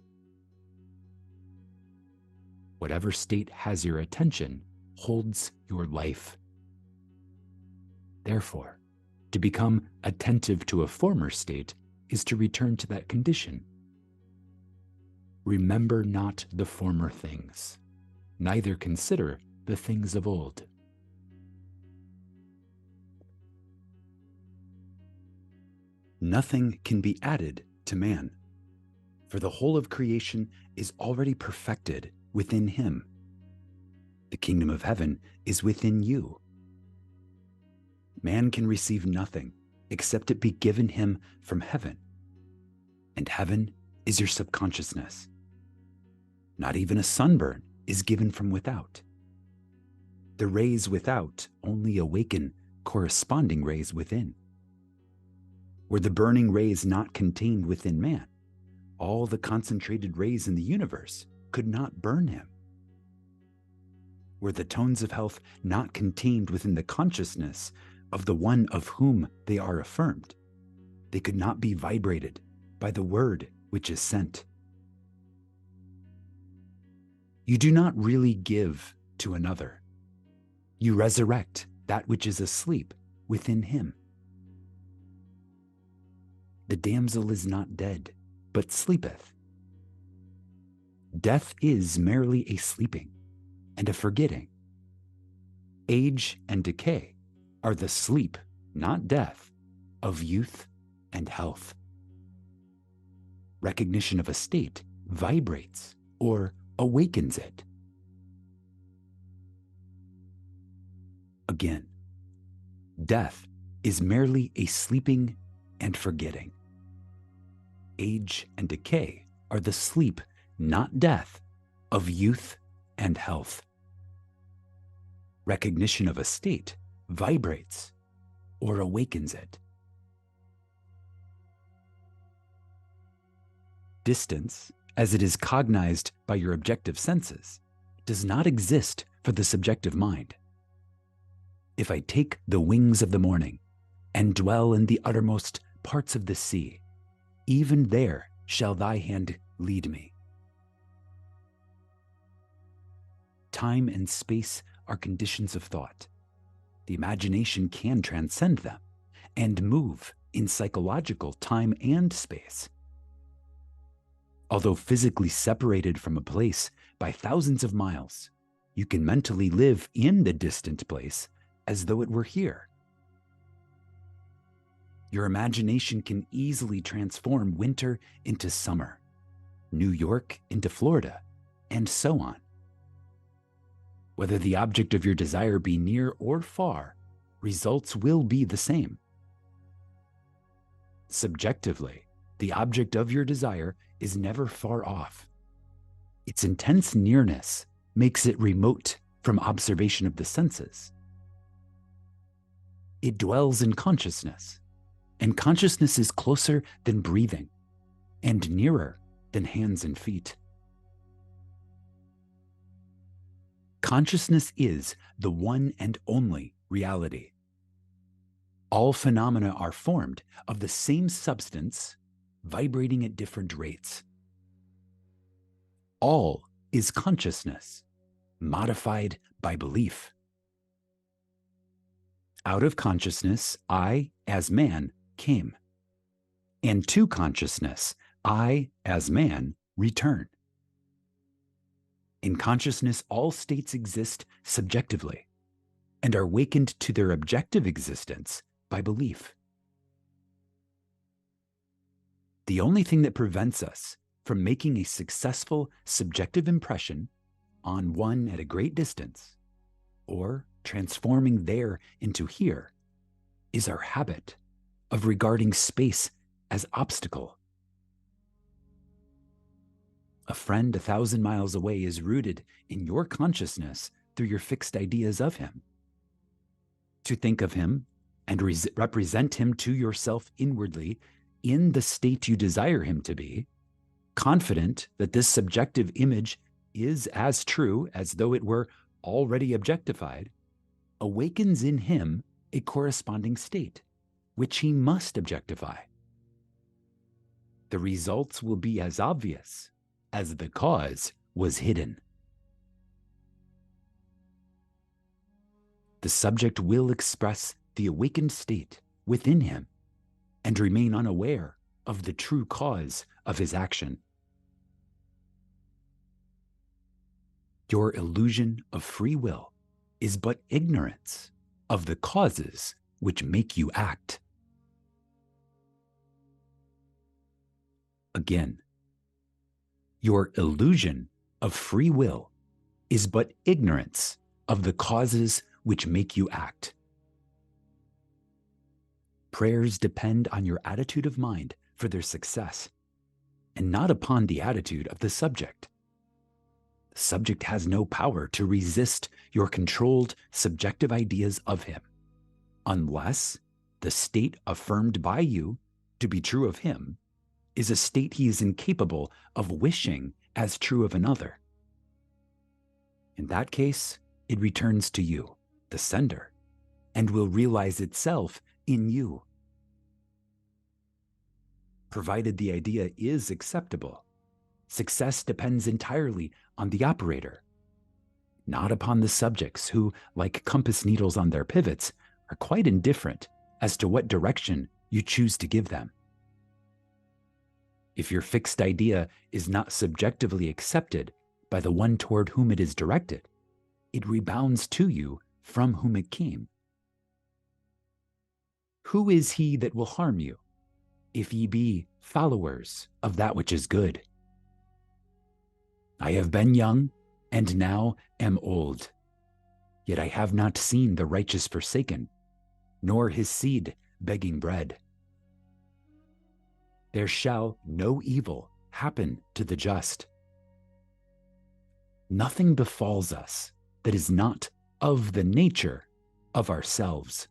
Whatever state has your attention holds your life. Therefore, to become attentive to a former state is to return to that condition. Remember not the former things, neither consider the things of old. Nothing can be added to man, for the whole of creation is already perfected within him. The kingdom of heaven is within you. Man can receive nothing except it be given him from heaven, and heaven is your subconsciousness. Not even a sunburn is given from without. The rays without only awaken corresponding rays within. Were the burning rays not contained within man, all the concentrated rays in the universe could not burn him. Were the tones of health not contained within the consciousness of the one of whom they are affirmed, they could not be vibrated by the word which is sent. You do not really give to another. You resurrect that which is asleep within him. The damsel is not dead, but sleepeth. Death is merely a sleeping and a forgetting. Age and decay are the sleep, not death, of youth and health. Recognition of a state vibrates or awakens it. Again, death is merely a sleeping and forgetting. Age and decay are the sleep, not death, of youth and health. Recognition of a state vibrates or awakens it. Distance, as it is cognized by your objective senses, does not exist for the subjective mind. If I take the wings of the morning and dwell in the uttermost parts of the sea. Even there shall thy hand lead me. Time and space are conditions of thought. The imagination can transcend them and move in psychological time and space. Although physically separated from a place by thousands of miles, you can mentally live in the distant place as though it were here. Your imagination can easily transform winter into summer, New York into Florida, and so on. Whether the object of your desire be near or far, results will be the same. Subjectively, the object of your desire is never far off. Its intense nearness makes it remote from observation of the senses. It dwells in consciousness, and consciousness is closer than breathing and nearer than hands and feet. Consciousness is the one and only reality. All phenomena are formed of the same substance, vibrating at different rates. All is consciousness, modified by belief. Out of consciousness, I, as man, came, and to consciousness, I, as man, return. In consciousness, all states exist subjectively and are wakened to their objective existence by belief. The only thing that prevents us from making a successful subjective impression on one at a great distance, or transforming there into here, is our habit of regarding space as obstacle. A friend 1,000 miles away is rooted in your consciousness through your fixed ideas of him. To think of him and represent him to yourself inwardly in the state you desire him to be, confident that this subjective image is as true as though it were already objectified, awakens in him a corresponding state, which he must objectify. The results will be as obvious as the cause was hidden. The subject will express the awakened state within him and remain unaware of the true cause of his action. Your illusion of free will is but ignorance of the causes which make you act. Again, your illusion of free will is but ignorance of the causes which make you act. Prayers depend on your attitude of mind for their success, and not upon the attitude of the subject. The subject has no power to resist your controlled subjective ideas of him, unless the state affirmed by you to be true of him is a state he is incapable of wishing as true of another. In that case, it returns to you, the sender, and will realize itself in you. Provided the idea is acceptable, success depends entirely on the operator, not upon the subjects who, like compass needles on their pivots, are quite indifferent as to what direction you choose to give them. If your fixed idea is not subjectively accepted by the one toward whom it is directed, it rebounds to you from whom it came. Who is he that will harm you, if ye be followers of that which is good? I have been young, and now am old, yet I have not seen the righteous forsaken, nor his seed begging bread. There shall no evil happen to the just. Nothing befalls us that is not of the nature of ourselves.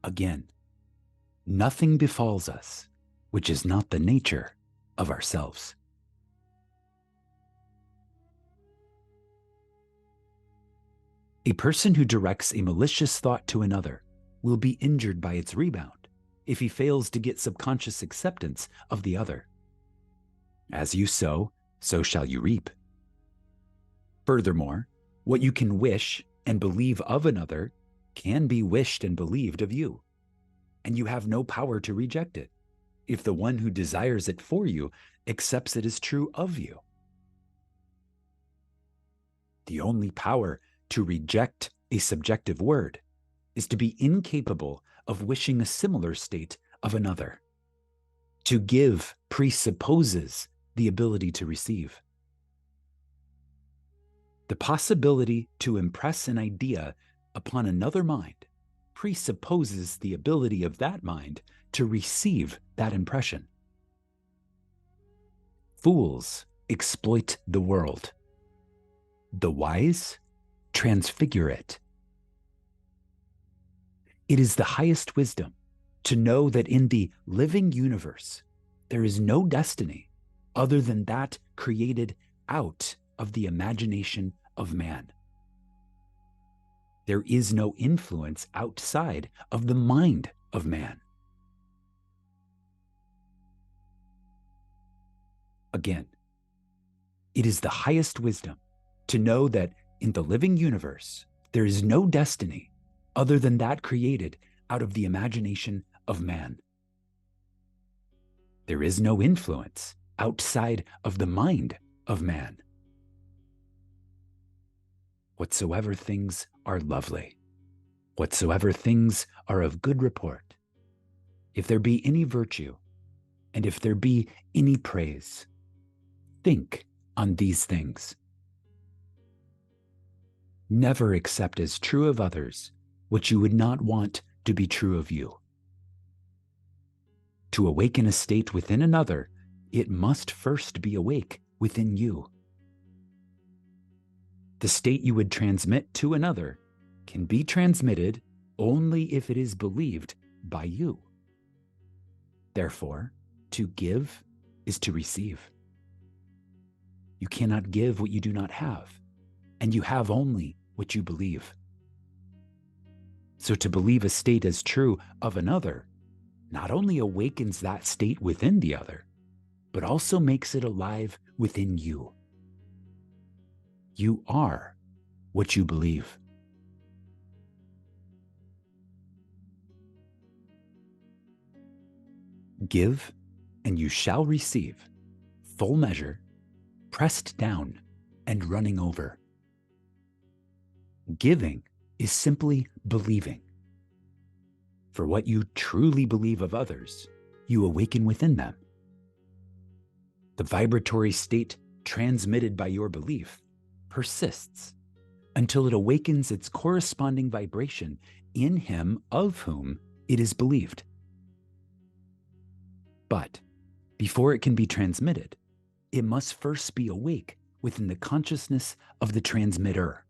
Again, nothing befalls us which is not the nature of ourselves. A person who directs a malicious thought to another will be injured by its rebound if he fails to get subconscious acceptance of the other. As you sow, so shall you reap. Furthermore, what you can wish and believe of another can be wished and believed of you, and you have no power to reject it if the one who desires it for you accepts it as true of you. The only power to reject a subjective word is to be incapable of wishing a similar state of another. To give presupposes the ability to receive. The possibility to impress an idea upon another mind presupposes the ability of that mind to receive that impression. Fools exploit the world. The wise transfigure it. It is the highest wisdom to know that in the living universe, there is no destiny other than that created out of the imagination of man. There is no influence outside of the mind of man. Again, it is the highest wisdom to know that in the living universe, there is no destiny other than that created out of the imagination of man. There is no influence outside of the mind of man. Whatsoever things are lovely, whatsoever things are of good report, if there be any virtue, and if there be any praise, think on these things. Never accept as true of others what you would not want to be true of you. To awaken a state within another, it must first be awake within you. The state you would transmit to another can be transmitted only if it is believed by you. Therefore, to give is to receive. You cannot give what you do not have, and you have only what you believe. So to believe a state as true of another not only awakens that state within the other, but also makes it alive within you. You are what you believe. Give, and you shall receive, full measure, pressed down and running over. Giving is simply believing. For what you truly believe of others, you awaken within them. The vibratory state transmitted by your belief persists until it awakens its corresponding vibration in him of whom it is believed. But before it can be transmitted, it must first be awake within the consciousness of the transmitter.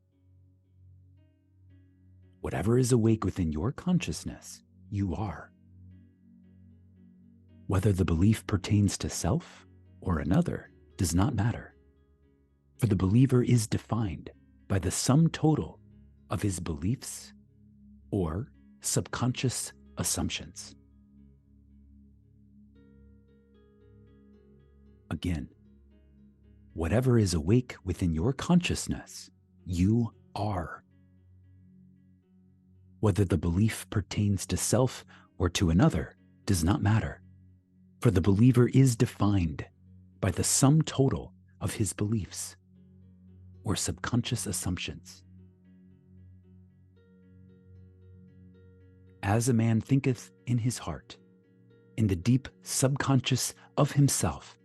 Whatever is awake within your consciousness, you are. Whether the belief pertains to self or another does not matter, for the believer is defined by the sum total of his beliefs or subconscious assumptions. Again, whatever is awake within your consciousness, you are. Whether the belief pertains to self or to another does not matter, for the believer is defined by the sum total of his beliefs or subconscious assumptions. As a man thinketh in his heart, in the deep subconscious of himself,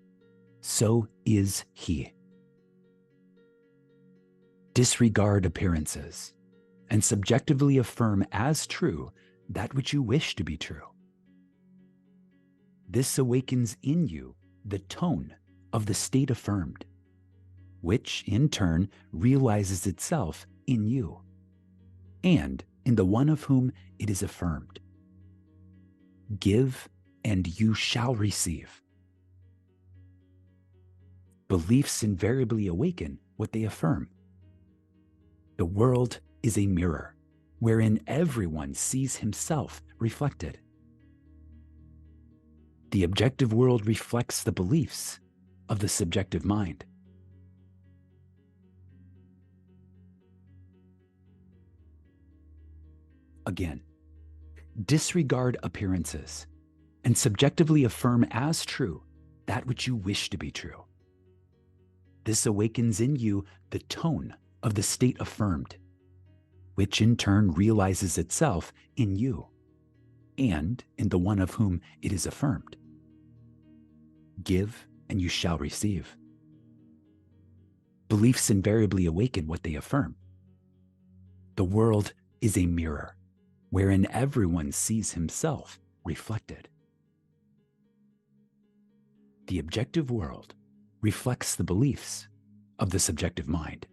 so is he. Disregard appearances and subjectively affirm as true that which you wish to be true. This awakens in you the tone of the state affirmed, which in turn realizes itself in you and in the one of whom it is affirmed. Give, and you shall receive. Beliefs invariably awaken what they affirm. The world is a mirror wherein everyone sees himself reflected. The objective world reflects the beliefs of the subjective mind. Again, disregard appearances and subjectively affirm as true that which you wish to be true. This awakens in you the tone of the state affirmed, which in turn realizes itself in you and in the one of whom it is affirmed. Give and you shall receive. Beliefs invariably awaken what they affirm. The world is a mirror wherein everyone sees himself reflected. The objective world reflects the beliefs of the subjective mind.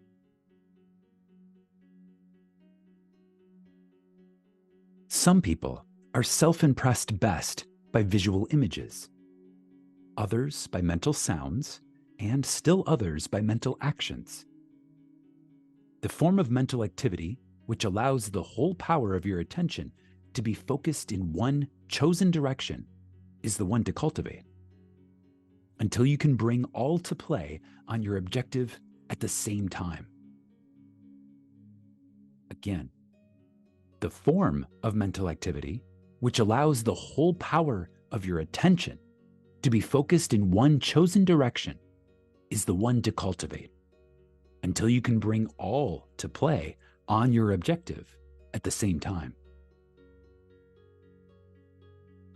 Some people are self-impressed best by visual images, others by mental sounds, and still others by mental actions. The form of mental activity which allows the whole power of your attention to be focused in one chosen direction is the one to cultivate, until you can bring all to play on your objective at the same time. Again, the form of mental activity which allows the whole power of your attention to be focused in one chosen direction is the one to cultivate, until you can bring all to play on your objective at the same time.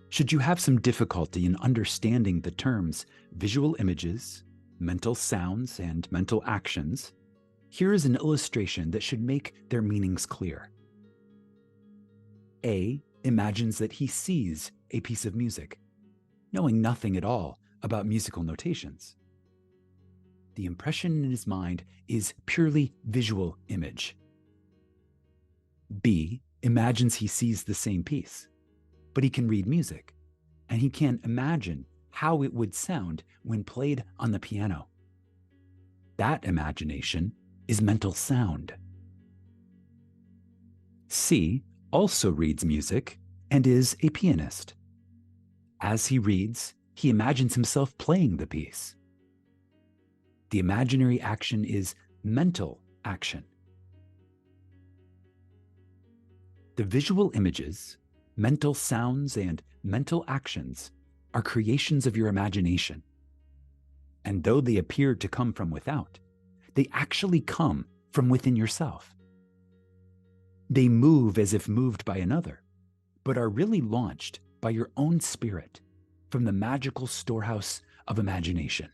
Should you have some difficulty in understanding the terms visual images, mental sounds, and mental actions, here is an illustration that should make their meanings clear. A imagines that he sees a piece of music, knowing nothing at all about musical notations. The impression in his mind is purely visual image. B imagines he sees the same piece, but he can read music, and he can imagine how it would sound when played on the piano. That imagination is mental sound. C also reads music and is a pianist. As he reads, he imagines himself playing the piece. The imaginary action is mental action. The visual images, mental sounds, and mental actions are creations of your imagination. And though they appear to come from without, they actually come from within yourself. They move as if moved by another, but are really launched by your own spirit from the magical storehouse of imagination.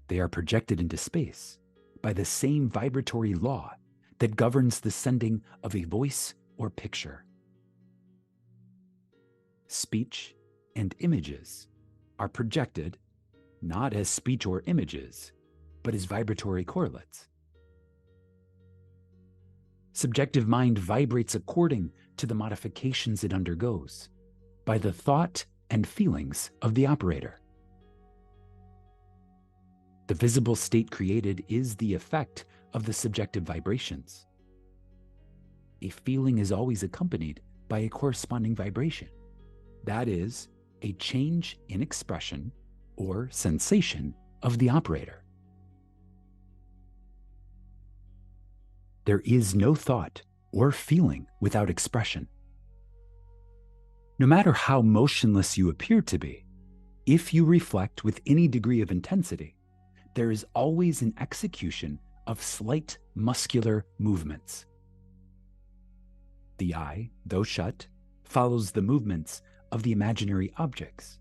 They are projected into space by the same vibratory law that governs the sending of a voice or picture. Speech and images are projected not as speech or images, but as vibratory correlates. Subjective mind vibrates according to the modifications it undergoes by the thought and feelings of the operator. The visible state created is the effect of the subjective vibrations. A feeling is always accompanied by a corresponding vibration. That is, a change in expression or sensation of the operator. There is no thought or feeling without expression. No matter how motionless you appear to be, if you reflect with any degree of intensity, there is always an execution of slight muscular movements. The eye, though shut, follows the movements of the imaginary objects,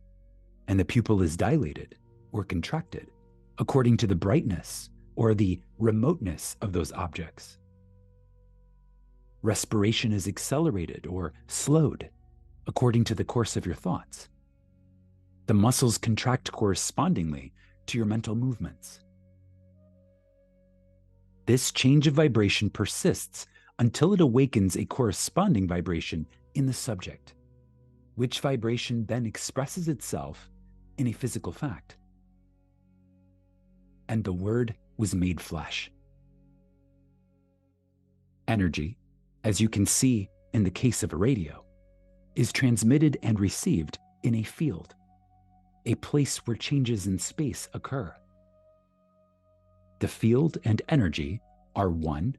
and the pupil is dilated or contracted according to the brightness or the remoteness of those objects. Respiration is accelerated or slowed according to the course of your thoughts. The muscles contract correspondingly to your mental movements. This change of vibration persists until it awakens a corresponding vibration in the subject, which vibration then expresses itself in a physical fact. And the Word was made flesh. Energy, as you can see in the case of a radio, is transmitted and received in a field, a place where changes in space occur. The field and energy are one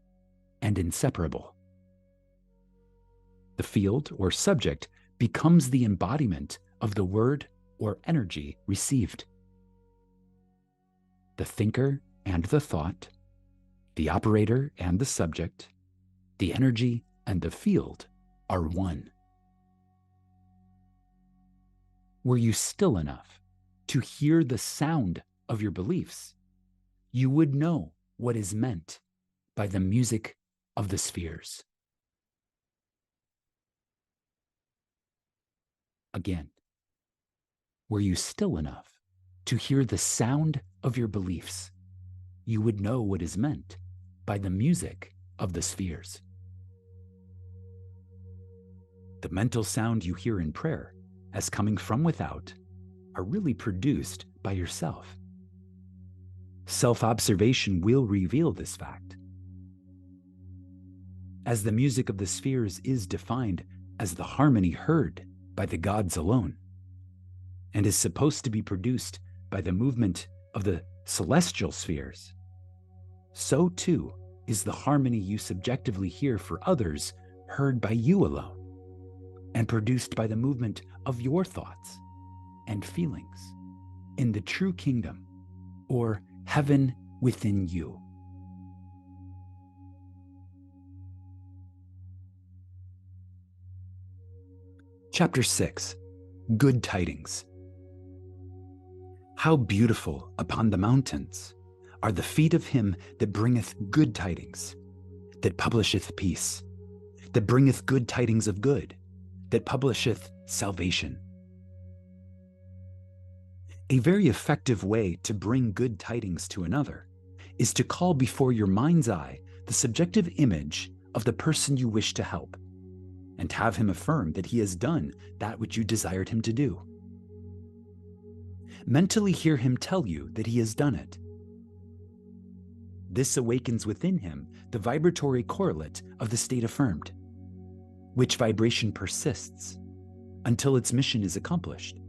and inseparable. The field or subject becomes the embodiment of the word or energy received. The thinker and the thought, the operator and the subject, the energy and the field are one. Were you still enough to hear the sound of your beliefs, you would know what is meant by the music of the spheres. Again, were you still enough to hear the sound of your beliefs, you would know what is meant by the music of the spheres. The mental sound you hear in prayer as coming from without are really produced by yourself. Self-observation will reveal this fact. As the music of the spheres is defined as the harmony heard by the gods alone, and is supposed to be produced by the movement of the celestial spheres, so too is the harmony you subjectively hear for others heard by you alone, and produced by the movement of your thoughts and feelings in the true kingdom, or heaven within you. Chapter 6, Good Tidings. How beautiful upon the mountains are the feet of him that bringeth good tidings, that publisheth peace, that bringeth good tidings of good, that publisheth salvation. A very effective way to bring good tidings to another is to call before your mind's eye the subjective image of the person you wish to help, and have him affirm that he has done that which you desired him to do. Mentally hear him tell you that he has done it. This awakens within him the vibratory correlate of the state affirmed, which vibration persists until its mission is accomplished.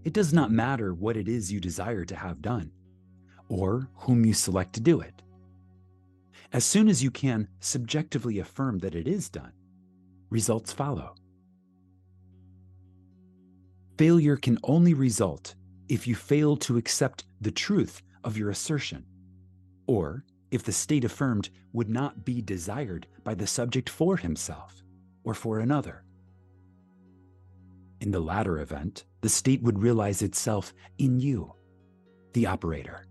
It does not matter what it is you desire to have done, or whom you select to do it. As soon as you can subjectively affirm that it is done, results follow. Failure can only result if you fail to accept the truth of your assertion, or if the state affirmed would not be desired by the subject for himself or for another. In the latter event, the state would realize itself in you, the operator.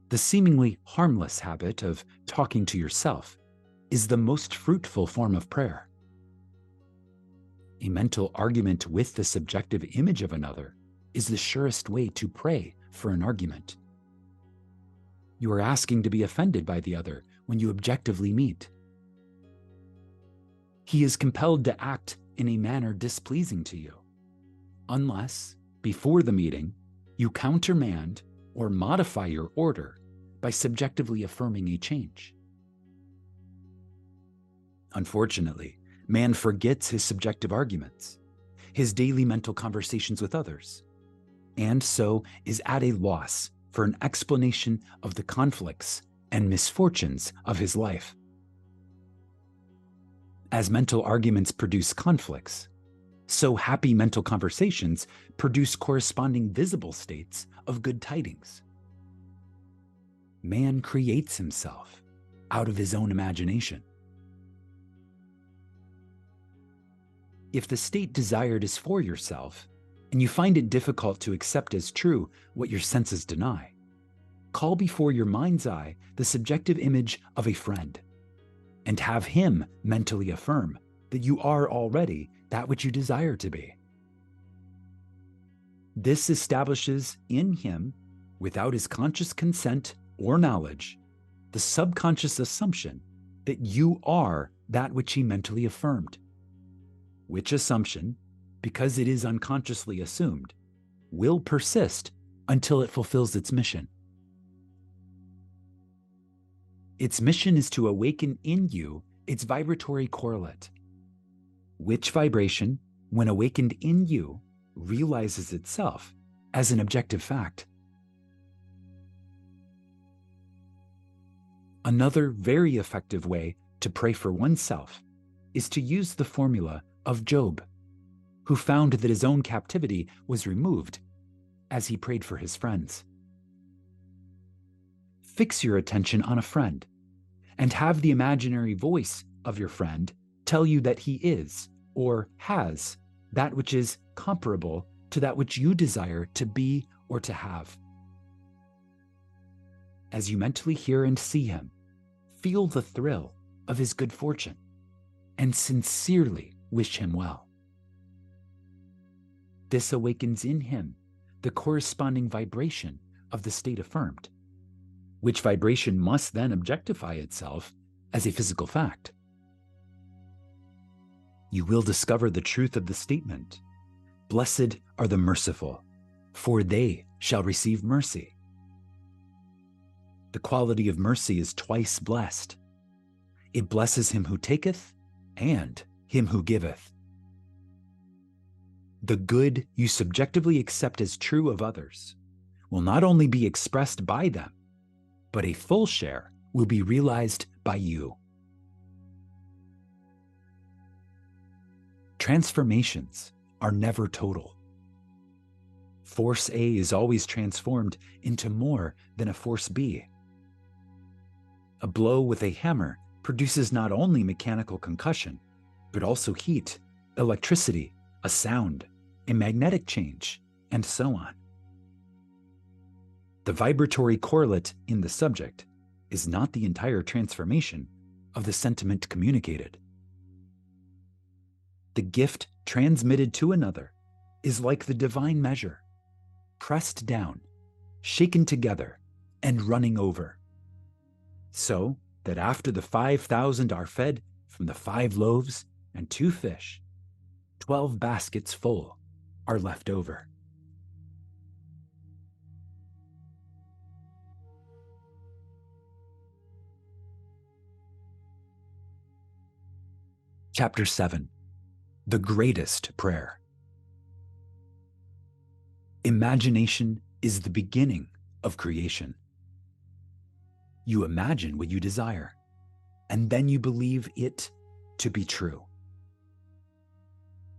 The seemingly harmless habit of talking to yourself is the most fruitful form of prayer. A mental argument with the subjective image of another is the surest way to pray for an argument. You are asking to be offended by the other when you objectively meet. He is compelled to act in a manner displeasing to you, unless, before the meeting, you countermand or modify your order by subjectively affirming a change. Unfortunately, man forgets his subjective arguments, his daily mental conversations with others, and so is at a loss for an explanation of the conflicts and misfortunes of his life. As mental arguments produce conflicts, so happy mental conversations produce corresponding visible states of good tidings. Man creates himself out of his own imagination. If the state desired is for yourself, and you find it difficult to accept as true what your senses deny, call before your mind's eye the subjective image of a friend, and have him mentally affirm that you are already that which you desire to be. This establishes in him, without his conscious consent or knowledge, the subconscious assumption that you are that which he mentally affirmed, which assumption, because it is unconsciously assumed, will persist until it fulfills its mission. Its mission is to awaken in you its vibratory correlate, which vibration, when awakened in you, realizes itself as an objective fact. Another very effective way to pray for oneself is to use the formula of Job, who found that his own captivity was removed as he prayed for his friends. Fix your attention on a friend and have the imaginary voice of your friend tell you that he is or has that which is comparable to that which you desire to be or to have. As you mentally hear and see him, feel the thrill of his good fortune and sincerely wish him well. This awakens in him the corresponding vibration of the state affirmed, which vibration must then objectify itself as a physical fact. You will discover the truth of the statement, "Blessed are the merciful, for they shall receive mercy." The quality of mercy is twice blessed. It blesses him who taketh and him who giveth. The good you subjectively accept as true of others will not only be expressed by them, but a full share will be realized by you. Transformations are never total. Force A is always transformed into more than a force B. A blow with a hammer produces not only mechanical concussion, but also heat, electricity, a sound, a magnetic change, and so on. The vibratory correlate in the subject is not the entire transformation of the sentiment communicated. The gift transmitted to another is like the divine measure, pressed down, shaken together, and running over, so that after the 5,000 are fed from the 5 loaves and 2 fish, 12 baskets full are left over. Chapter 7. The Greatest Prayer. Imagination is the beginning of creation. You imagine what you desire, and then you believe it to be true.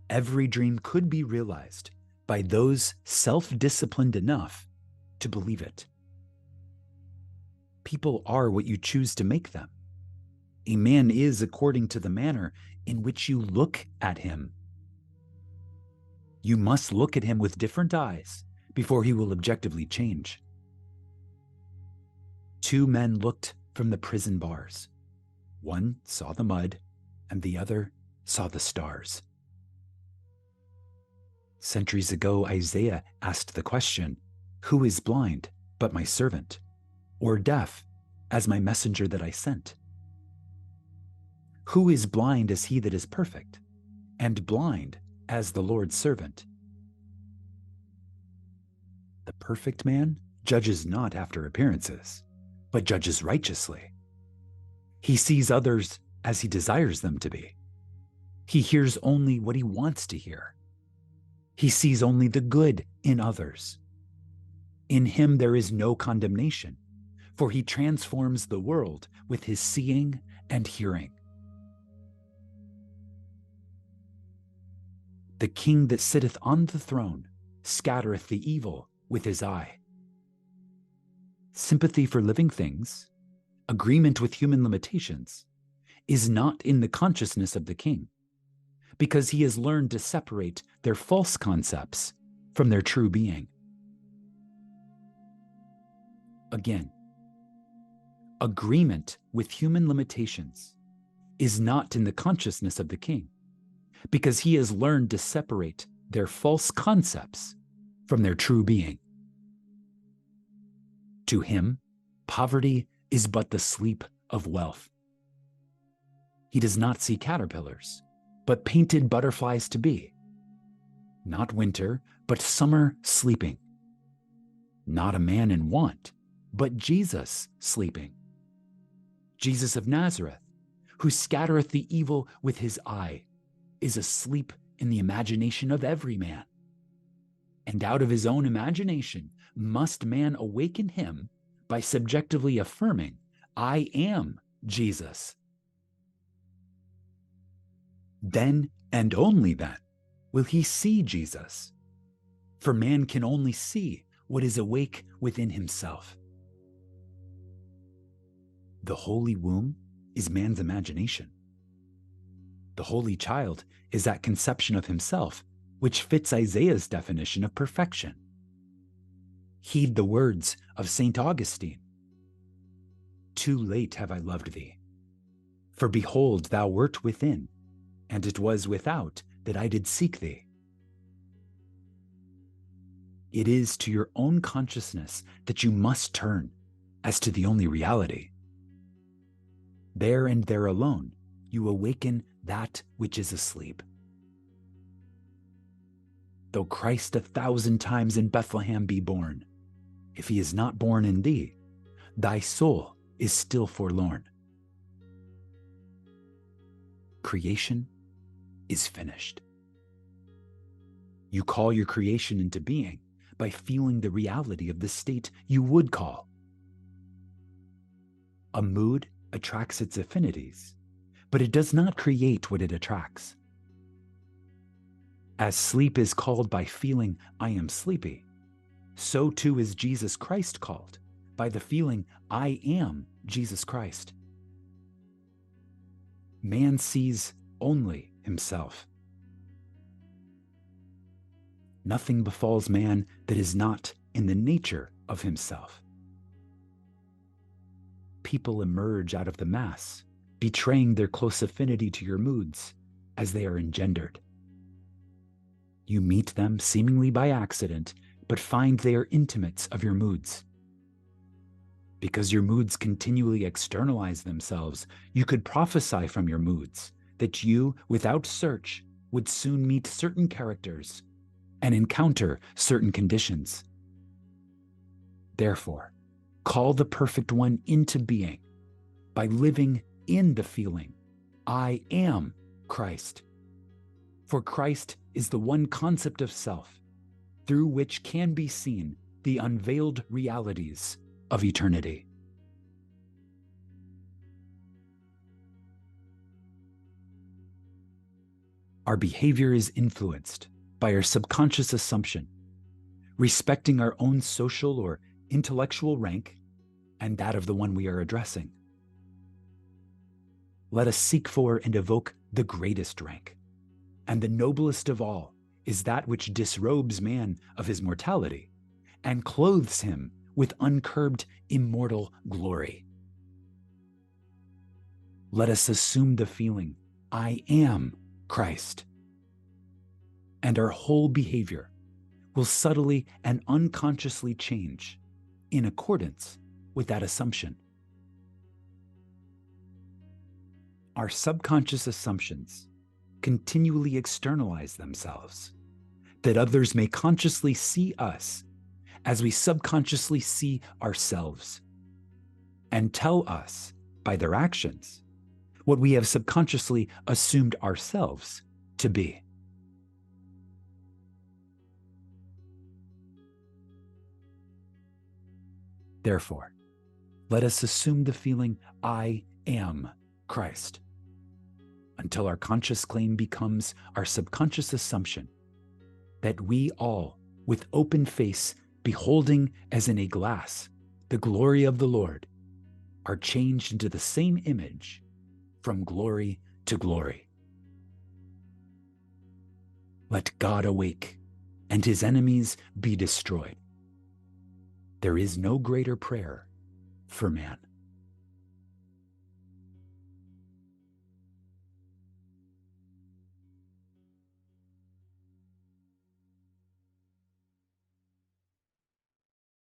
Every dream could be realized by those self-disciplined enough to believe it. People are what you choose to make them. A man is according to the manner in which you look at him. You must look at him with different eyes before he will objectively change. 2 men looked from the prison bars. One saw the mud, and the other saw the stars. Centuries ago, Isaiah asked the question, "Who is blind but my servant, or deaf as my messenger that I sent?" Who is blind as he that is perfect, and blind as the Lord's servant? The perfect man judges not after appearances, but judges righteously. He sees others as he desires them to be. He hears only what he wants to hear. He sees only the good in others. In him there is no condemnation, for he transforms the world with his seeing and hearing. The king that sitteth on the throne scattereth the evil with his eye. Sympathy for living things, agreement with human limitations, is not in the consciousness of the king, because he has learned to separate their false concepts from their true being. Again, agreement with human limitations is not in the consciousness of the king, because he has learned to separate their false concepts from their true being. To him, poverty is but the sleep of wealth. He does not see caterpillars, but painted butterflies to be. Not winter, but summer sleeping. Not a man in want, but Jesus sleeping. Jesus of Nazareth, who scattereth the evil with his eye, is asleep in the imagination of every man. And out of his own imagination must man awaken him by subjectively affirming, I am Jesus. Then, and only then, will he see Jesus. For man can only see what is awake within himself. The holy womb is man's imagination. The holy child is that conception of himself which fits Isaiah's definition of perfection. Heed the words of St. Augustine. Too late have I loved thee. For behold, thou wert within, and it was without that I did seek thee. It is to your own consciousness that you must turn as to the only reality. There and there alone, you awaken that which is asleep. Though Christ 1,000 times in Bethlehem be born, if he is not born in thee, thy soul is still forlorn. Creation is finished. You call your creation into being by feeling the reality of the state you would call. A mood attracts its affinities, but it does not create what it attracts. As sleep is called by feeling, I am sleepy, so too is Jesus Christ called by the feeling, I am Jesus Christ. Man sees only himself. Nothing befalls man that is not in the nature of himself. People emerge out of the mass, betraying their close affinity to your moods as they are engendered. You meet them seemingly by accident, but find they are intimates of your moods. Because your moods continually externalize themselves, you could prophesy from your moods that you, without search, would soon meet certain characters and encounter certain conditions. Therefore, call the perfect one into being by living in the feeling, I am Christ. For Christ is the one concept of self through which can be seen the unveiled realities of eternity. Our behavior is influenced by our subconscious assumption, respecting our own social or intellectual rank and that of the one we are addressing. Let us seek for and evoke the greatest rank, and the noblest of all is that which disrobes man of his mortality and clothes him with uncurbed immortal glory. Let us assume the feeling, I am Christ. And our whole behavior will subtly and unconsciously change in accordance with that assumption. Our subconscious assumptions continually externalize themselves, that others may consciously see us as we subconsciously see ourselves, and tell us by their actions what we have subconsciously assumed ourselves to be. Therefore, let us assume the feeling, I am Christ, until our conscious claim becomes our subconscious assumption that we all, with open face, beholding as in a glass the glory of the Lord, are changed into the same image from glory to glory. Let God awake and his enemies be destroyed. There is no greater prayer for man.